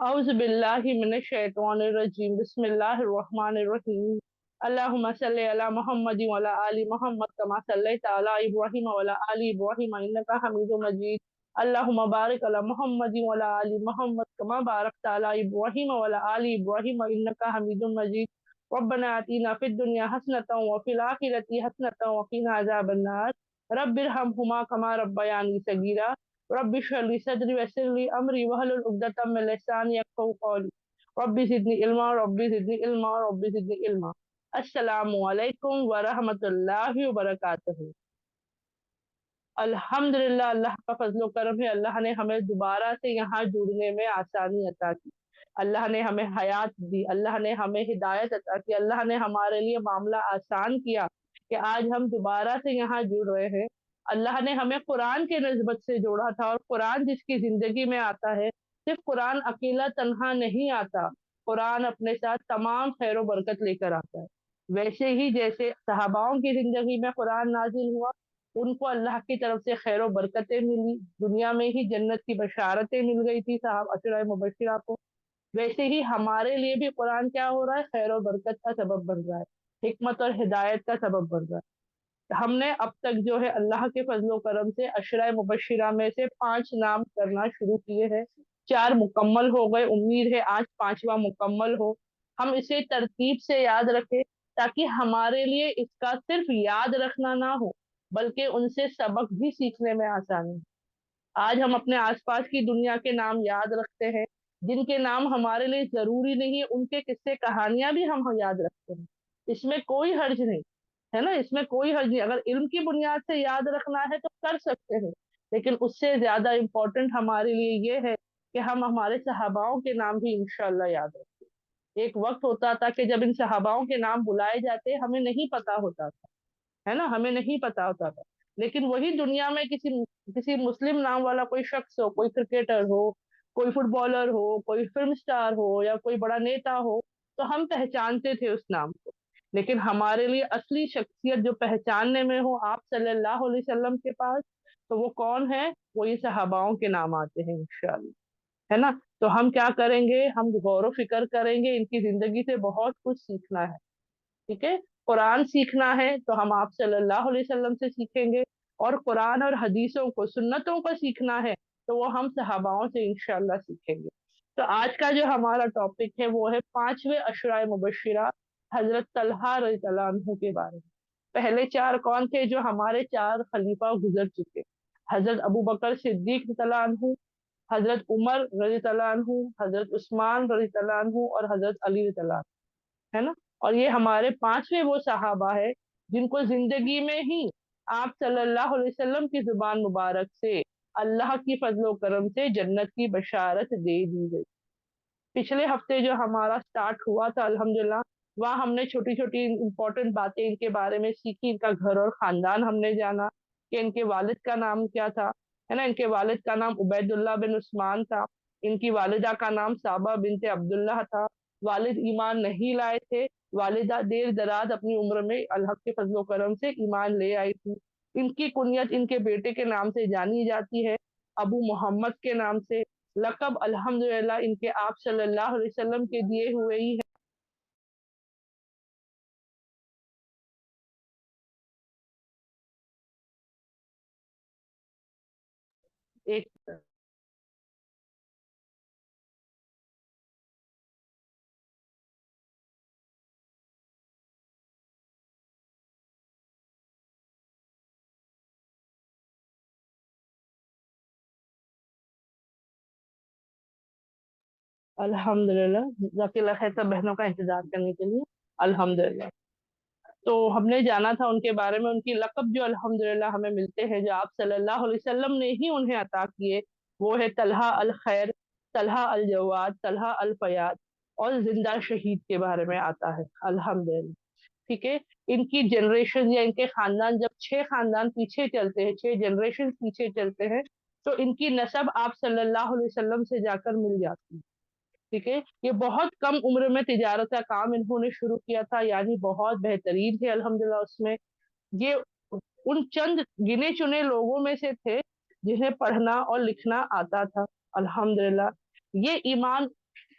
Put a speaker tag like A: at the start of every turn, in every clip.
A: औज़ु बिल्लाहि मिनश शैतानिर रजीम बिस्मिल्लाहिर रहमानिर रहीम अल्लाहुम्मा सल्लि अला मुहम्मदिन व अला आलि मुहम्मद कमा सल्लैता अला इब्राहीम व अला आलि इब्राहीम इन्नका हमीदुम मजीद अल्लाहुम्मा बारिक अला मुहम्मदिन व अला आलि मुहम्मद कमा बारकता अला इब्राहीम व अला आलि इब्राहीम इन्नका हमीदुम मजीद रब्बना आतीना फिद दुनिया हसनतन व फिल आखिरति हसनतन व क़िना अज़ाबन्नार रब्बिरहमहुमा कमा रब्बयानी सगीरा रब्बि इश्रह ली सदरी वयस्सिर ली अमरी वहलुल उक़दतम मिन लिसानी यफ़क़हू क़ौली रब्बि ज़िदनी इल्मा रब्बि ज़िदनी इल्मा। अस्सलामु अलैकुम व रहमतुल्लाहि व बरकातहू। अल्हम्दुलिल्लाह, अल्लाह का फज़्ल व करम है। अल्लाह ने हमें दोबारा से यहाँ जुड़ने में आसानी अता की। अल्लाह ने हमें हयात दी, अल्लाह ने हमें हिदायत अता की, अल्लाह ने हमारे लिए मामला आसान किया कि आज हम दोबारा से यहाँ जुड़ रहे हैं। अल्लाह ने हमें कुरान के निस्बत से जोड़ा था, और कुरान जिसकी ज़िंदगी में आता है, सिर्फ़ कुरान अकेला तन्हा नहीं आता, कुरान अपने साथ तमाम खैर व बरकत लेकर आता है। वैसे ही जैसे सहाबाओं की ज़िंदगी में कुरान नाज़िल हुआ, उनको अल्लाह की तरफ से खैर व बरकतें मिली, दुनिया में ही जन्नत की बशारतें मिल गई थी साहब अशरा मुबश्शिरा को। वैसे ही हमारे लिए भी कुरान क्या हो रहा है, खैर और बरकत का सबब बन रहा है, हिकमत और हिदायत का सबब बन रहा है। हमने अब तक जो है अल्लाह के फजलो करम से अशरा मुबश्शिरा में से 5 नाम करना शुरू किए हैं। 4 मुकम्मल हो गए, उम्मीद है आज 5वां मुकम्मल हो। हम इसे तरतीब से याद रखें, ताकि हमारे लिए इसका सिर्फ याद रखना ना हो, बल्कि उनसे सबक भी सीखने में आसानी हो। आज हम अपने आसपास की दुनिया के नाम याद रखते हैं, जिनके नाम हमारे लिए जरूरी नहीं है, उनके किस्से कहानियां भी हम याद रखते हैं। इसमें कोई हर्ज नहीं है ना, इसमें कोई हर्ज नहीं। अगर इल्म की बुनियाद से याद रखना है तो कर सकते हैं, लेकिन उससे ज्यादा इम्पोर्टेंट हमारे लिए ये है कि हम हमारे सहाबाओं के नाम भी इंशाल्लाह याद रखें। एक वक्त होता था कि जब इन सहाबाओं के नाम बुलाए जाते हमें नहीं पता होता था, है ना, हमें नहीं पता होता था। लेकिन वही दुनिया में किसी किसी मुस्लिम नाम वाला कोई शख्स हो, कोई क्रिकेटर हो, कोई फुटबॉलर हो, कोई फिल्म स्टार हो, या कोई बड़ा नेता हो, तो हम पहचानते थे उस नाम को। लेकिन हमारे लिए असली शख्सियत जो पहचानने में हो आप सल्लल्लाहु अलैहि वसल्लम के पास, तो वो कौन है? वो ये सहाबाओं के नाम आते हैं इंशाअल्लाह, है ना। तो हम क्या करेंगे, हम गौर व फिक्र करेंगे, इनकी जिंदगी से बहुत कुछ सीखना है। ठीक है, कुरान सीखना है तो हम आप सल्लल्लाहु अलैहि वसल्लम से सीखेंगे, और कुरान और हदीसों को, सुन्नतों को सीखना है तो वो हम सहाबाओं से इंशाल्लाह सीखेंगे। तो आज का जो हमारा टॉपिक है वो है 5वें अशराए मुबश्शिरा हजरत तलहा रज़ियल्लाहु अन्हु के बारे में। पहले 4 कौन थे? जो हमारे 4 खलीफा गुजर चुके, हजरत अबू बकर सिद्दीक रज़ियल्लाहु अन्हु, हजरत उमर रज़ियल्लाहु अन्हु, हजरत उस्मान रज़ियल्लाहु अन्हु और हजरत अली रज़ियल्लाहु अन्हु, है ना। और ये हमारे 5वें वो सहाबा है जिनको जिंदगी में ही आप सल्लल्लाहु अलैहि वसल्लम की जुबान मुबारक से अल्लाह की फजलो करम से जन्नत की बशारत दे दी गई। पिछले हफ्ते जो हमारा स्टार्ट हुआ था अल्हम्दुलिल्लाह, वहाँ हमने छोटी छोटी इंपॉर्टेंट बातें इनके बारे में सीखी, इनका घर और खानदान हमने जाना कि इनके वालिद का नाम क्या था, है ना। इनके वालिद का नाम उबैदुल्लाह बिन उस्मान था, इनकी वालिदा का नाम साबा बिनते अब्दुल्लाह था। वालिद ईमान नहीं लाए थे, वालिदा देर दराज अपनी उम्र में अल्लाह के फजलो करम से ईमान ले आई थी। इनकी कुनियत इनके बेटे के नाम से जानी जाती है, अबू मोहम्मद के नाम से। लक़ब अल्हम्दुलिल्लाह इनके आप सल्लल्लाहु अलैहि वसल्लम के दिए हुए ही है। एक अल्हम्दुलिल्लाह, जज़ाकिल्लाह खैर सब बहनों का इंतजार करने के लिए। अल्हम्दुलिल्लाह, तो हमने जाना था उनके बारे में, उनकी लक़ब जो अल्हम्दुलिल्लाह हमें मिलते हैं, जो आप सल्लल्लाहु अलैहि वसल्लम ने ही उन्हें अता किए, वो है तलहा अल खैर, तलहा अल जवाद, तलहा अल फयाद, और जिंदा शहीद के बारे में आता है अल्हम्दुलिल्लाह। ठीक है, इनकी जनरेशन या इनके खानदान जब 6 खानदान पीछे चलते हैं, 6 जनरेशन पीछे चलते हैं, तो इनकी नस्ब आप सल्लल्लाहु अलैहि वसल्लम से जाकर मिल जाती है। ठीक है, ये बहुत कम उम्र में तिजारत का काम इन्होंने शुरू किया था, यानी बहुत बेहतरीन थे अल्हम्दुलिल्लाह उसमें। ये उन चंद गिने चुने लोगों में से थे जिन्हें पढ़ना और लिखना आता था अल्हम्दुलिल्लाह। ये ईमान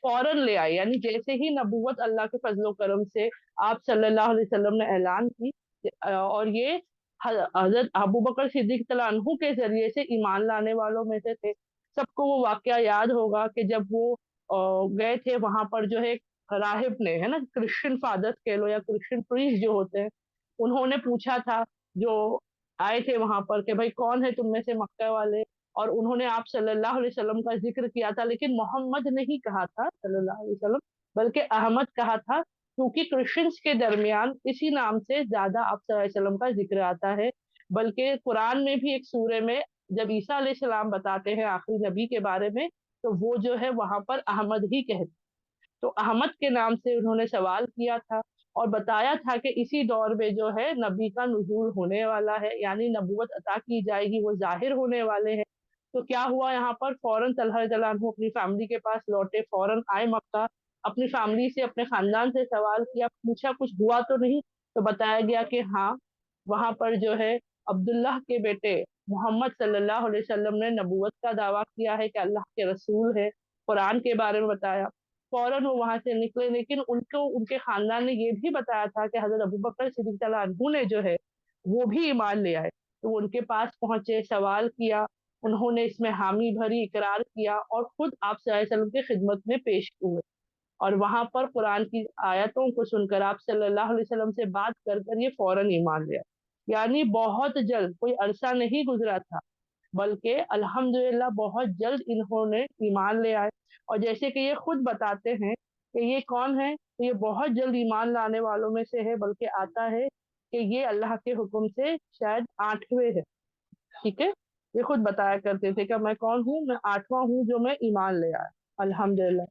A: फौरन ले आए, यानी जैसे ही नबूवत अल्लाह के फजलो करम से आप सल्लल्लाहु अलैहि वसल्लम ने ऐलान की, और ये हजरत अबू बकर सिद्दीक तआला अन्हु के जरिए से ईमान लाने वालों में से थे। सबको वो वाकया याद होगा कि जब वो गए थे वहां पर, जो है राहिब ने, है ना, क्रिश्चियन फादर्स कह लो या क्रिश्चियन प्रीस्ट जो होते हैं, उन्होंने पूछा था, जो आए थे वहां पर, कि भाई कौन है तुम में से मक्का वाले, और उन्होंने आप सल्लल्लाहु अलैहि वसल्लम का जिक्र किया था, लेकिन मोहम्मद नहीं कहा था सल्लल्लाहु अलैहि वसल्लम, बल्कि अहमद कहा था, क्योंकि क्रिश्चियंस के दरमियान इसी नाम से ज्यादा आप सल्लल्लाहु अलैहि वसल्लम का जिक्र आता है। बल्कि कुरान में भी एक सूरे में जब ईसा अलैहि सलाम बताते हैं आखिरी नबी के बारे में, तो वो जो है वहां पर अहमद ही कहते, तो अहमद के नाम से उन्होंने सवाल किया था, और बताया था कि इसी दौर में जो है नबी का नुज़ूल होने वाला है, यानी नबूवत अता की जाएगी, वो जाहिर होने वाले हैं। तो क्या हुआ यहाँ पर, फौरन तलहा रज़ियल्लाहु अन्हु अपनी फैमिली के पास लौटे, फौरन आए मक्का, अपनी फैमिली से, अपने खानदान से सवाल किया, पूछा कुछ हुआ तो नहीं, तो बताया गया कि हाँ, वहां पर जो है अब्दुल्लाह के बेटे मोहम्मद सल्लल्लाहु अलैहि वसल्लम ने नबूवत का दावा किया है कि अल्लाह के रसूल है, कुरान के बारे में बताया। फौरन वो वहां से निकले, लेकिन उनको उनके खानदान ने ये भी बताया था कि हजरत अबू बकर सिद्दीक तआला अन्हु ने जो है वो भी ईमान ले आए। तो वो उनके पास पहुंचे, सवाल किया, उन्होंने इसमें हामी भरी, इकरार किया, और खुद आप सल्लल्लाहु अलैहि वसल्लम की खिदमत में पेश हुए, और वहां पर कुरान की आयतों को सुनकर आप सल्लल्लाहु अलैहि वसल्लम से बात कर कर ये फौरन ईमान ले आए। यानी बहुत जल्द, कोई अरसा नहीं गुजरा था, बल्कि अल्हम्दुलिल्लाह बहुत जल्द इन्होंने ईमान ले आए। और जैसे कि ये खुद बताते हैं कि ये कौन है, तो ये बहुत जल्द ईमान लाने वालों में से है, बल्कि आता है कि ये अल्लाह के हुक्म से शायद 8वें है। ठीक है, ये खुद बताया करते थे कि मैं कौन हूँ, मैं 8वां हूँ जो मैं ईमान ले आया, अल्हम्दुलिल्लाह।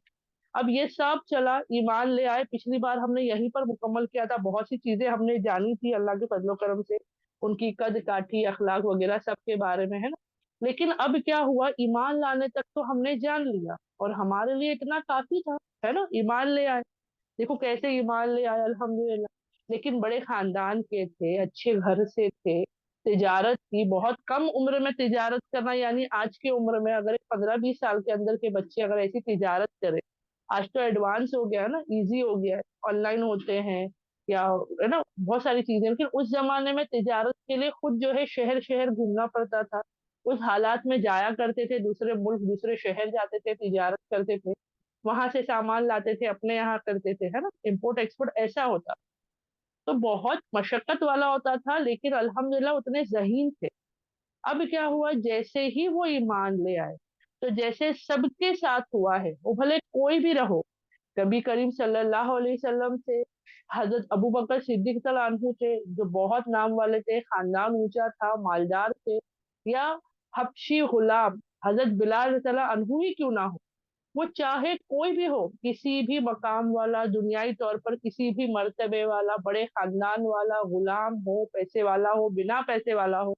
A: अब ये सब चला, ईमान ले आए, पिछली बार हमने यहीं पर मुकम्मल किया था, बहुत सी चीजें हमने जानी थी अल्लाह के फजलो करम से, उनकी कद काठी, अखलाक वगैरह सब के बारे में, है ना। लेकिन अब क्या हुआ, ईमान लाने तक तो हमने जान लिया, और हमारे लिए इतना काफी था, है ना, ईमान ले आए। देखो कैसे ईमान ले आए, अल्हम्दुलिल्लाह। लेकिन बड़े खानदान के थे, अच्छे घर से थे, तिजारत की, बहुत कम उम्र में तिजारत करना, यानी आज की उम्र में अगर 15-20 साल के अंदर के बच्चे अगर ऐसी तिजारत करें, आज तो एडवांस हो गया है ना, इजी हो गया है, ऑनलाइन होते हैं, या है ना, बहुत सारी चीजें। लेकिन उस जमाने में तिजारत के लिए खुद जो है शहर शहर घूमना पड़ता था, उस हालात में जाया करते थे, दूसरे मुल्क, दूसरे शहर जाते थे, तिजारत करते थे, वहां से सामान लाते थे, अपने यहाँ करते थे, है ना, इम्पोर्ट एक्सपोर्ट ऐसा होता। तो बहुत मशक्कत वाला होता था, लेकिन अल्हम्दुलिल्लाह उतने ज़हीन थे। अब क्या हुआ, जैसे ही वो ईमान ले आए, तो जैसे सबके साथ हुआ है, वो भले कोई भी रहो, नबी करीम सल्लल्लाहु अलैहि वसल्लम से, हजरत अबू बकर सिद्दीक तआला अन्हु थे, जो बहुत नाम वाले थे, खानदान ऊंचा था, मालदार थे, या हबशी गुलाम हजरत बिलाल तआला अन्हु ही क्यों ना हो, वो चाहे कोई भी हो, किसी भी मकाम वाला, दुनियाई तौर पर किसी भी मर्तबे वाला, बड़े खानदान वाला, गुलाम हो, पैसे वाला हो, बिना पैसे वाला हो,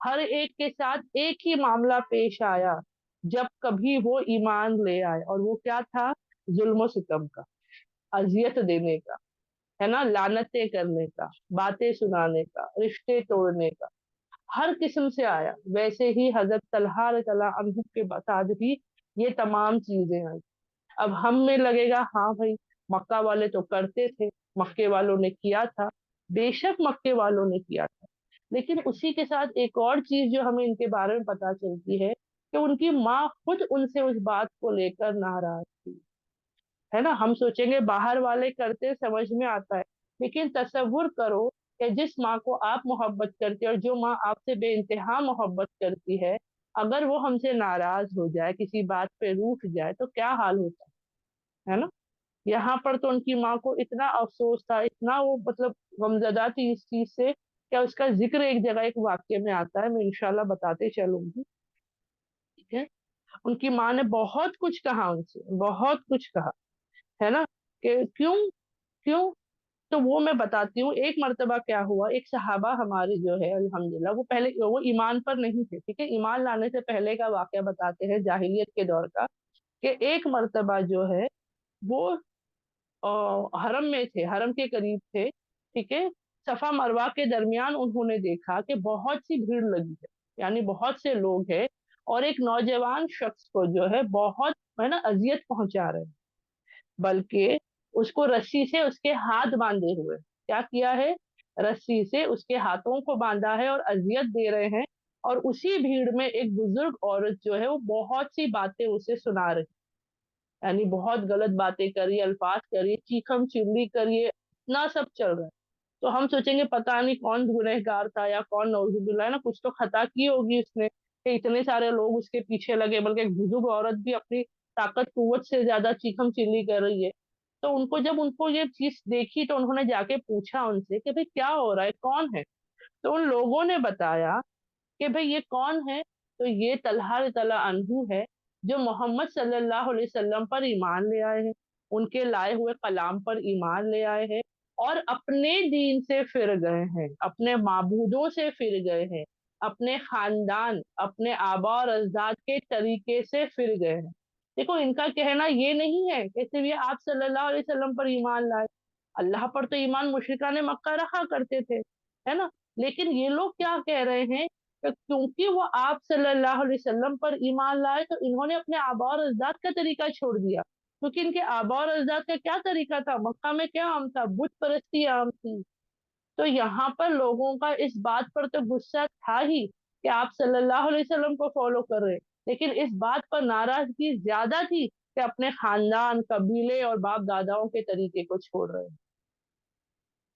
A: हर एक के साथ एक ही मामला पेश आया जब कभी वो ईमान ले आए, और वो क्या था, जुल्म सितम का, अजियत देने का, है ना, लानतें करने का, बातें सुनाने का, रिश्ते तोड़ने का, हर किस्म से आया। वैसे ही हजरत तलहा तला अन्हु के साथ भी ये तमाम चीजें आई। अब हम में लगेगा, हाँ भाई, मक्का वाले तो करते थे, मक्के वालों ने किया था, बेशक मक्के वालों ने किया था, लेकिन उसी के साथ एक और चीज जो हमें इनके बारे में पता चलती है, कि उनकी माँ खुद उनसे उस बात को लेकर नाराज थी, है ना। हम सोचेंगे बाहर वाले करते समझ में आता है, लेकिन तसव्वुर करो कि जिस माँ को आप मोहब्बत करते हो, और जो माँ आपसे बेइंतहा मोहब्बत करती है, अगर वो हमसे नाराज हो जाए, किसी बात पे रूठ जाए, तो क्या हाल होता है ना। यहाँ पर तो उनकी माँ को इतना अफसोस था, इतना वो मतलब गमजदा थी इस चीज से, क्या उसका जिक्र एक जगह एक वाक्य में आता है, मैं इंशाल्लाह बताते चलूंगी। ठीक है, उनकी माँ ने बहुत कुछ कहा उनसे, बहुत कुछ कहा, है ना, कि क्यों, क्यों। तो वो मैं बताती हूँ। एक मर्तबा क्या हुआ, एक सहाबा हमारे जो है अल्हम्दुलिल्लाह, वो पहले वो ईमान पर नहीं थे, ठीक है, ईमान लाने से पहले का वाकया बताते हैं, जाहिलियत के दौर का, कि एक मर्तबा जो है वो हरम में थे, हरम के करीब थे, ठीक है, सफा मरवा के दरमियान उन्होंने देखा कि बहुत सी भीड़ लगी है, यानी बहुत से लोग हैं, और एक नौजवान शख्स को जो है बहुत, है ना, अजियत पहुंचा रहे हैं। बल्कि उसको रस्सी से उसके हाथ बांधे हुए, क्या किया है, रस्सी से उसके हाथों को बांधा है और अजियत दे रहे हैं। और उसी भीड़ में एक बुजुर्ग औरत जो है वो बहुत सी बातें उसे सुना रही, यानी बहुत गलत बातें करी, अल्फाज करी, चीखम चिल्ली करिए, इतना सब चल रहा है। तो हम सोचेंगे पता नहीं कौन गुनहगार था या कौन नौजुबिल्ला, है ना, कुछ तो खता की होगी उसने कि इतने सारे लोग उसके पीछे लगे, बल्कि एक बुजुर्ग औरत भी अपनी ताकत कुवत से ज्यादा चीखम चिल्ली कर रही है। तो उनको ये चीज देखी तो उन्होंने जाके पूछा उनसे कि भाई क्या हो रहा है, कौन है। तो उन लोगों ने बताया कि भाई ये कौन है, तो ये तलहा तला अनहु है, जो मोहम्मद सल्लल्लाहु अलैहि वसल्लम पर ईमान ले आए हैं, उनके लाए हुए कलाम पर ईमान ले आए हैं, और अपने दीन से फिर गए हैं, अपने माबूदों से फिर गए हैं, अपने खानदान, अपने आबा और अजदाद के तरीके से फिर गए हैं। देखो इनका कहना ये नहीं है कि सिर्फ ये आप सल्लल्लाहु अलैहि वसल्लम पर ईमान लाए, अल्लाह पर तो ईमान मुशरिकाने मक्का रखा करते थे, है ना। लेकिन ये लोग क्या कह रहे हैं कि क्योंकि वो आप सल्लल्लाहु अलैहि वसल्लम पर ईमान लाए तो इन्होंने अपने आबा और अजदाद का तरीका छोड़ दिया, क्योंकि इनके आबा और अजदाद का क्या तरीका था, मक्का में क्या आम था, बुत परस्ती आम थी। तो यहाँ पर लोगों का इस बात पर तो गुस्सा था ही कि आप सल्लल्लाहु अलैहि वसल्लम को फॉलो कर रहे, लेकिन इस बात पर नाराजगी ज्यादा थी कि अपने खानदान, कबीले और बाप दादाओं के तरीके को छोड़ रहे हैं,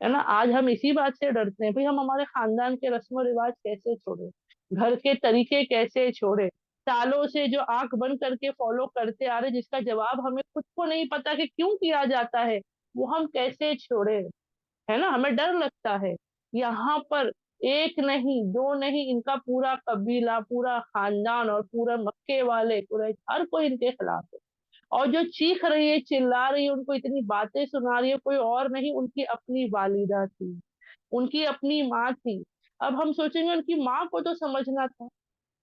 A: है ना। आज हम इसी बात से डरते हैं, भाई हम हमारे खानदान के रस्म रिवाज कैसे छोड़े, घर के तरीके कैसे छोड़े, सालों से जो आंख बंद करके फॉलो करते आ रहे, जिसका जवाब हमें खुद को नहीं पता कि क्यों किया जाता है, वो हम कैसे छोड़े, है ना। हमें डर लगता है। यहाँ पर एक नहीं, दो नहीं, इनका पूरा कबीला, पूरा खानदान और पूरा मक्के वाले, पूरा हर कोई इनके खिलाफ है। और जो चीख रही है, चिल्ला रही है, उनको इतनी बातें सुना रही है, कोई और नहीं, उनकी अपनी वालिदा थी, उनकी अपनी माँ थी। अब हम सोचेंगे उनकी माँ को तो समझना था,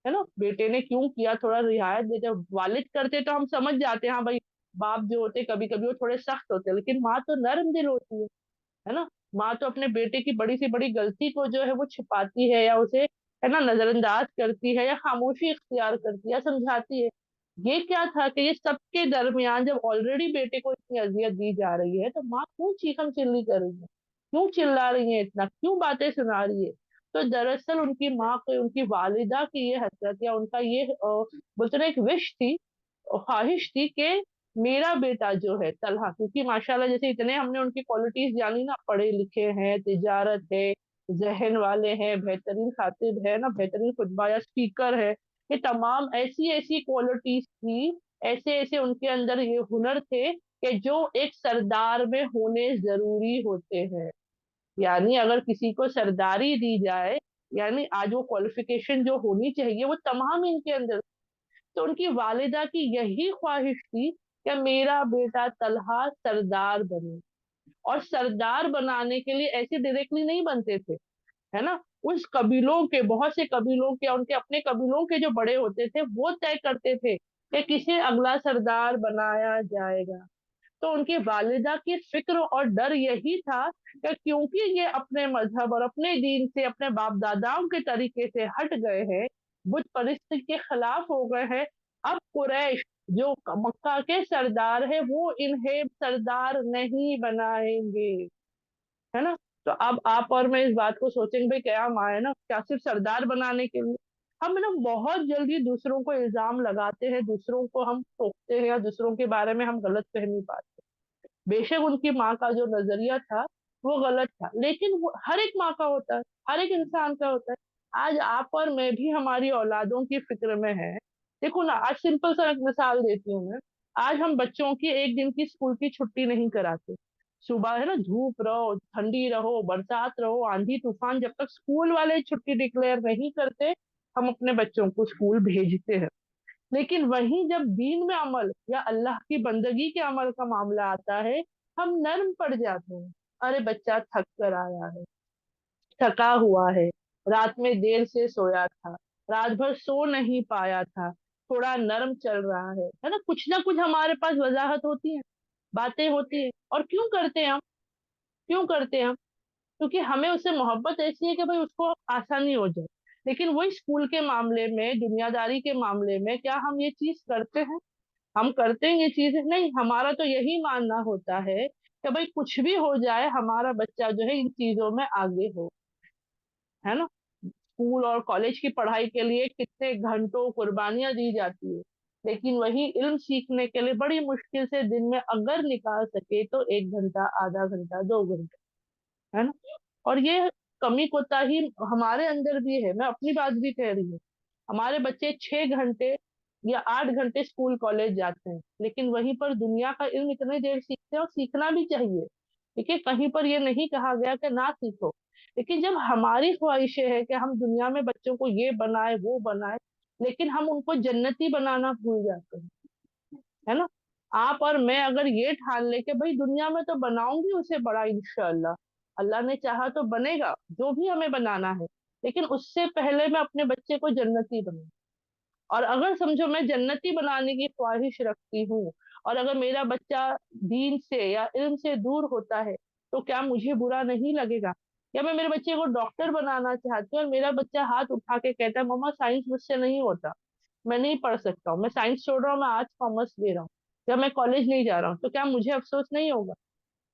A: है ना, बेटे ने क्यों किया, थोड़ा रियायत देते, वालिद करते तो हम समझ जाते हैं, हाँ भाई बाप जो होते कभी कभी वो थोड़े सख्त होते हैं, लेकिन माँ तो नरम दिल होती है ना। माँ तो अपने बेटे की बड़ी से बड़ी गलती को जो है वो छिपाती है, या उसे, है ना, नजरअंदाज करती है, या खामोशी इख्तियार करती है, या समझाती है। ये क्या था कि ये सबके दरमियान जब ऑलरेडी बेटे को इतनी अजियत दी जा रही है, तो माँ क्यों चीखम चिल्ली कर रही है, क्यों चिल्ला रही है, इतना क्यों बातें सुना रही है। तो दरअसल उनकी माँ को, उनकी वालिदा की ये हसरत या उनका ये बोलते ना एक विश थी, ख्वाहिश थी कि मेरा बेटा जो है तलहा, क्योंकि माशाल्लाह जैसे इतने हमने उनकी क्वालिटीज जानी ना, पढ़े लिखे हैं, तिजारत है, जहन वाले हैं, बेहतरीन खातिब है ना, बेहतरीन खुतबा या स्पीकर है, ये तमाम ऐसी ऐसी क्वालिटीज थी, ऐसे ऐसे उनके अंदर ये हुनर थे कि जो एक सरदार में होने जरूरी होते हैं। यानी अगर किसी को सरदारी दी जाए, यानी आज वो क्वालिफिकेशन जो होनी चाहिए वो तमाम इनके अंदर। तो उनकी वालिदा की यही ख्वाहिश थी कि मेरा बेटा तलहा सरदार बने। और सरदार बनाने के लिए ऐसे डायरेक्टली नहीं बनते थे, है ना। उस कबीलों के, बहुत से कबीलों के, उनके अपने कबीलों के जो बड़े होते थे वो तय करते थे कि किसे अगला सरदार बनाया जाएगा। तो उनकी वालिदा की फिक्र और डर यही था कि क्योंकि ये अपने मजहब और अपने दीन से, अपने बाप दादाओं के तरीके से हट गए हैं, बुत परस्ती के खिलाफ हो गए हैं, अब कुरैश जो मक्का के सरदार है वो इन्हें सरदार नहीं बनाएंगे, है ना। तो अब आप और मैं इस बात को सोचेंगे भाई क्या हम आए ना क्या सिर्फ सरदार बनाने के लिए। हम ना बहुत जल्दी दूसरों को इल्जाम लगाते हैं, दूसरों को हम टोकते हैं, या दूसरों के बारे में हम गलत फहमी पाते हैं। बेशक उनकी माँ का जो नजरिया था वो गलत था, लेकिन वो हर एक माँ का होता है, हर एक इंसान का होता है। आज आप और मैं भी हमारी औलादों की फिक्र में है। देखो ना, आज सिंपल सा एक मिसाल देती हूँ मैं। आज हम बच्चों की एक दिन की स्कूल की छुट्टी नहीं कराते। सुबह, है ना, धूप रहो, ठंडी रहो, बरसात रहो, आंधी तूफान, जब तक स्कूल वाले छुट्टी डिक्लेयर नहीं करते हम अपने बच्चों को स्कूल भेजते हैं। लेकिन वहीं जब दीन में अमल या अल्लाह की बंदगी के अमल का मामला आता है, हम नर्म पड़ जाते हैं। अरे बच्चा थक कर आया है, थका हुआ है, रात में देर से सोया था, रात भर सो नहीं पाया था, थोड़ा नर्म चल रहा है ना, कुछ ना कुछ हमारे पास वजाहत होती है, बातें होती है। और क्यों करते हैं हम, क्यों करते हैं हम, क्योंकि हमें उससे मोहब्बत ऐसी है कि भाई उसको आसानी हो जाए। लेकिन वही स्कूल के मामले में, दुनियादारी के मामले में क्या हम ये चीज करते हैं, हम करते हैं ये चीजें, नहीं हमारा तो यही मानना होता है कि भाई कुछ भी हो जाए हमारा बच्चा जो है इन चीजों में आगे हो, है ना। स्कूल और कॉलेज की पढ़ाई के लिए कितने घंटों कुर्बानियां दी जाती है, लेकिन वही इल्म सीखने के लिए बड़ी मुश्किल से दिन में अगर निकाल सके तो 1 घंटा, आधा घंटा, 2 घंटा, है ना। और ये कमी कोताही हमारे अंदर भी है, मैं अपनी बात भी कह रही हूँ। हमारे बच्चे 6 घंटे या 8 घंटे स्कूल कॉलेज जाते हैं, लेकिन वहीं पर दुनिया का इल्म इतने देर सीखते हैं, और सीखना भी चाहिए। देखिए कहीं पर ये नहीं कहा गया कि ना सीखो, लेकिन जब हमारी ख्वाहिशें है कि हम दुनिया में बच्चों को ये बनाए वो बनाए, लेकिन हम उनको जन्नती बनाना भूल जाते हैं, है ना। आप और मैं अगर ये ठान ले कि भाई दुनिया में तो बनाऊंगी उसे बड़ा इंशाअल्लाह, अल्लाह ने चाहा तो बनेगा जो भी हमें बनाना है, लेकिन उससे पहले मैं अपने बच्चे को जन्नती बनाऊं। और अगर समझो मैं जन्नती बनाने की ख्वाहिश रखती हूँ, और अगर मेरा बच्चा दीन से या इल्म से दूर होता है, तो क्या मुझे बुरा नहीं लगेगा? या मैं मेरे बच्चे को डॉक्टर बनाना चाहती हूँ और मेरा बच्चा हाथ उठा के कहता है मम्मा साइंस मुझसे नहीं होता, मैं नहीं पढ़ सकता हूँ, मैं साइंस छोड़ रहा हूँ, मैं आज कॉमर्स ले रहा हूँ, या मैं कॉलेज नहीं जा रहा हूँ, तो क्या मुझे अफसोस नहीं होगा?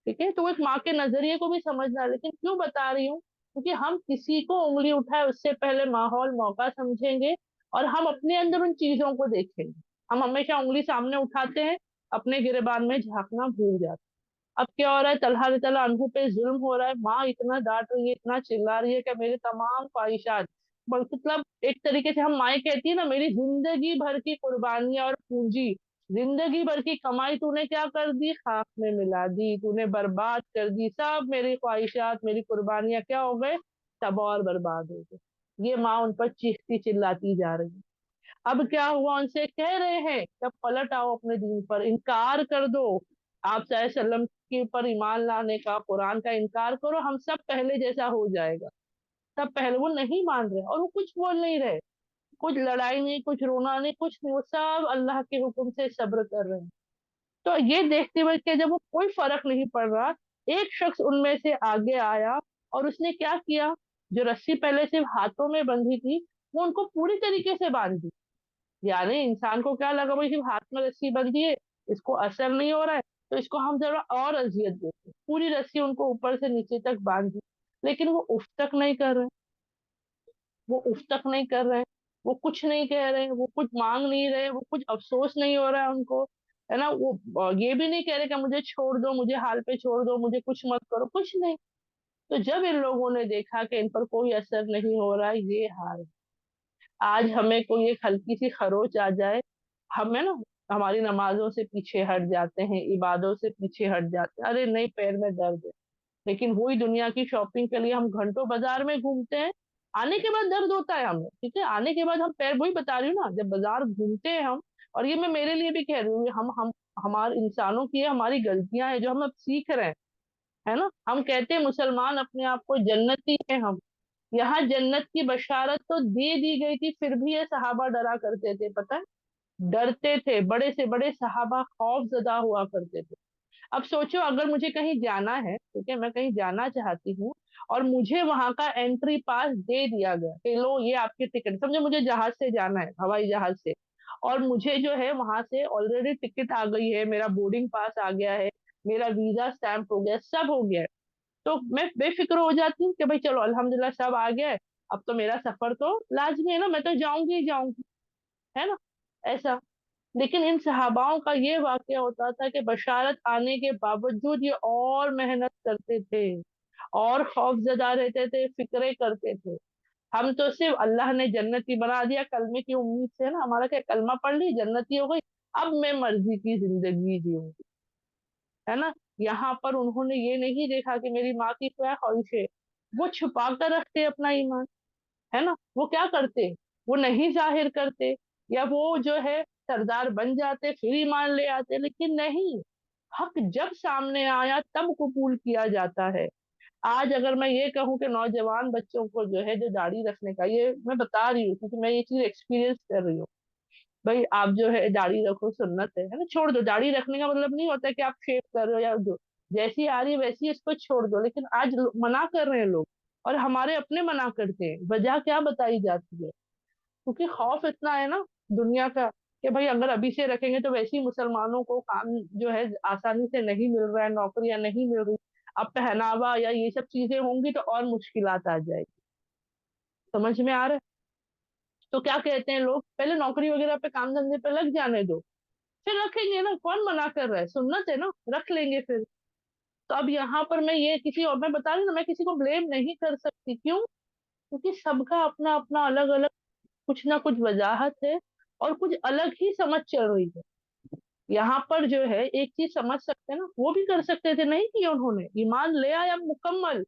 A: ठीक है, तो एक माँ के नजरिए को भी समझना है। लेकिन क्यों बता रही हूँ, क्योंकि हम किसी को उंगली उठाए उससे पहले माहौल मौका समझेंगे, और हम अपने अंदर उन चीजों को देखेंगे। हम हमेशा उंगली सामने उठाते हैं, अपने गिरेबान में झांकना भूल जाते हैं। अब क्या हो रहा है, तलहा तला अनहु पे जुल्म हो रहा है, माँ इतना डांट रही है, इतना चिल्ला रही है कि मेरे तमाम ख्वाहिशात, मतलब एक तरीके से हम माए कहती है ना, मेरी जिंदगी भर की कुर्बानियां और पूंजी, जिंदगी भर की कमाई तूने क्या कर दी, खाक में मिला दी, तूने बर्बाद कर दी, सब मेरी ख्वाहिशात मेरी कुर्बानियां क्या हो गए, सब और बर्बाद हो गए। ये माँ उन पर चीखती चिल्लाती जा रही है। अब क्या हुआ, उनसे कह रहे हैं तब पलट आओ, अपने दीन पर इनकार कर दो, आप चाहे सल्लम के ऊपर ईमान लाने का, कुरान का इनकार करो, हम सब पहले जैसा हो जाएगा। सब पहले वो नहीं मान रहे, और वो कुछ बोल नहीं रहे, कुछ लड़ाई नहीं, कुछ रोना नहीं, कुछ नहीं, वो सब अल्लाह के हुक्म से सब्र कर रहे हैं। तो ये देखते हुए कि जब वो कोई फर्क नहीं पड़ रहा, एक शख्स उनमें से आगे आया, और उसने क्या किया, जो रस्सी पहले सिर्फ हाथों में बंधी थी वो उनको पूरी तरीके से बांध दी। यानी इंसान को क्या लगा, भाई सिर्फ हाथ में रस्सी बंधी है, इसको असर नहीं हो रहा है, तो इसको हम जरा और अजियत देते हैं। पूरी रस्सी उनको ऊपर से नीचे तक बांध दी, लेकिन वो उफ तक नहीं कर रहे, वो उफ तक नहीं कर रहे हैं, वो कुछ नहीं कह रहे हैं, वो कुछ मांग नहीं रहे, वो कुछ अफसोस नहीं हो रहा है उनको, है ना। वो ये भी नहीं कह रहे कि मुझे छोड़ दो, मुझे हाल पे छोड़ दो, मुझे कुछ मत करो, कुछ नहीं। तो जब इन लोगों ने देखा कि इन पर कोई असर नहीं हो रहा है, ये हाल, आज हमें कोई एक हल्की सी खरोच आ जाए, हमें ना हमारी नमाजों से पीछे हट जाते हैं, इबादों से पीछे हट जाते हैं, अरे नहीं पैर में दर्द है। लेकिन वही दुनिया की शॉपिंग के लिए हम घंटों बाजार में घूमते हैं, आने के बाद दर्द होता है हमें, ठीक है, आने के बाद हम पैर, वही बता रही हूँ ना, जब बाजार घूमते हैं हम, और ये मैं मेरे लिए भी कह रही हूँ, हम हमारे इंसानों की हमारी गलतियां हैं जो हम अब सीख रहे हैं, है ना। हम कहते हैं मुसलमान अपने आप को जन्नती है हम, यहाँ जन्नत की बशारत तो दे दी गई थी, फिर भी ये सहाबा डरा करते थे, पता है, डरते थे, बड़े से बड़े सहाबा खौफ जदा हुआ करते थे। अब सोचो अगर मुझे कहीं जाना है, ठीक है, मैं कहीं जाना चाहती हूँ, और मुझे वहां का एंट्री पास दे दिया गया कि लो ये आपकी टिकट, समझो मुझे जहाज से जाना है, हवाई जहाज से, और मुझे जो है वहां से ऑलरेडी टिकट आ गई है, मेरा बोर्डिंग पास आ गया है, मेरा वीजा स्टैंप हो गया, सब हो गया है, तो मैं बेफिक्र हो जाती हूँ कि भाई चलो अल्हम्दुलिल्लाह सब आ गया है, अब तो मेरा सफर तो लाजमी है ना, मैं तो जाऊंगी ही जाऊंगी, है ना, ऐसा। लेकिन इन सहाबाओं का ये वाकया होता था कि बशारत आने के बावजूद ये और मेहनत करते थे, और खौफजदा रहते थे, फिक्रे करते थे। हम तो सिर्फ अल्लाह ने जन्नती बना दिया कलमे की उम्मीद से, ना हमारा क्या कलमा पढ़ ली जन्नती हो गई, अब मैं मर्जी की जिंदगी जीऊंगी, है ना। यहाँ पर उन्होंने ये नहीं देखा कि मेरी माँ की क्या ख्वाहिश है, वो छुपा कर रखते अपना ईमान, है ना। वो क्या करते, वो नहीं जाहिर करते, या वो जो है सरदार बन जाते फिर ईमान ले आते, लेकिन नहीं, हक जब सामने आया तब कबूल किया जाता है। आज अगर मैं ये कहूँ कि नौजवान बच्चों को जो है जो दाढ़ी रखने का, ये मैं बता रही हूँ क्योंकि मैं ये चीज एक्सपीरियंस कर रही हूँ, भाई आप जो है दाढ़ी रखो, सुन्नत है ना, छोड़ दो, दाढ़ी रखने का मतलब नहीं होता कि आप शेव कर रहे हो या जो जैसी आ रही है वैसी इसको छोड़ दो, लेकिन आज मना कर रहे हैं लोग, और हमारे अपने मना करते हैं, वजह क्या बताई जाती है, क्योंकि खौफ इतना है ना दुनिया का, कि भाई अगर अभी से रखेंगे तो वैसे ही मुसलमानों को काम जो है आसानी से नहीं मिल रहा है, नौकरियां नहीं मिल रही, अब पहनावा या ये सब चीजें होंगी तो और मुश्किलात आ जाएगी। समझ में आ रहा है? तो क्या कहते हैं लोग, पहले नौकरी वगैरह पे काम धंधे पे लग जाने दो, फिर रखेंगे ना, कौन मना कर रहा है, सुन्नत है ना, रख लेंगे फिर। तो अब यहाँ पर मैं ये किसी और, मैं बता रही हूँ ना, मैं किसी को ब्लेम नहीं कर सकती, क्यों? क्योंकि सबका अपना अपना अलग अलग कुछ ना कुछ वजाहत है, और कुछ अलग ही समझ चल रही है। यहाँ पर जो है एक चीज समझ सकते हैं ना, वो भी कर सकते थे, नहीं किया उन्होंने, ईमान ले आया मुकम्मल।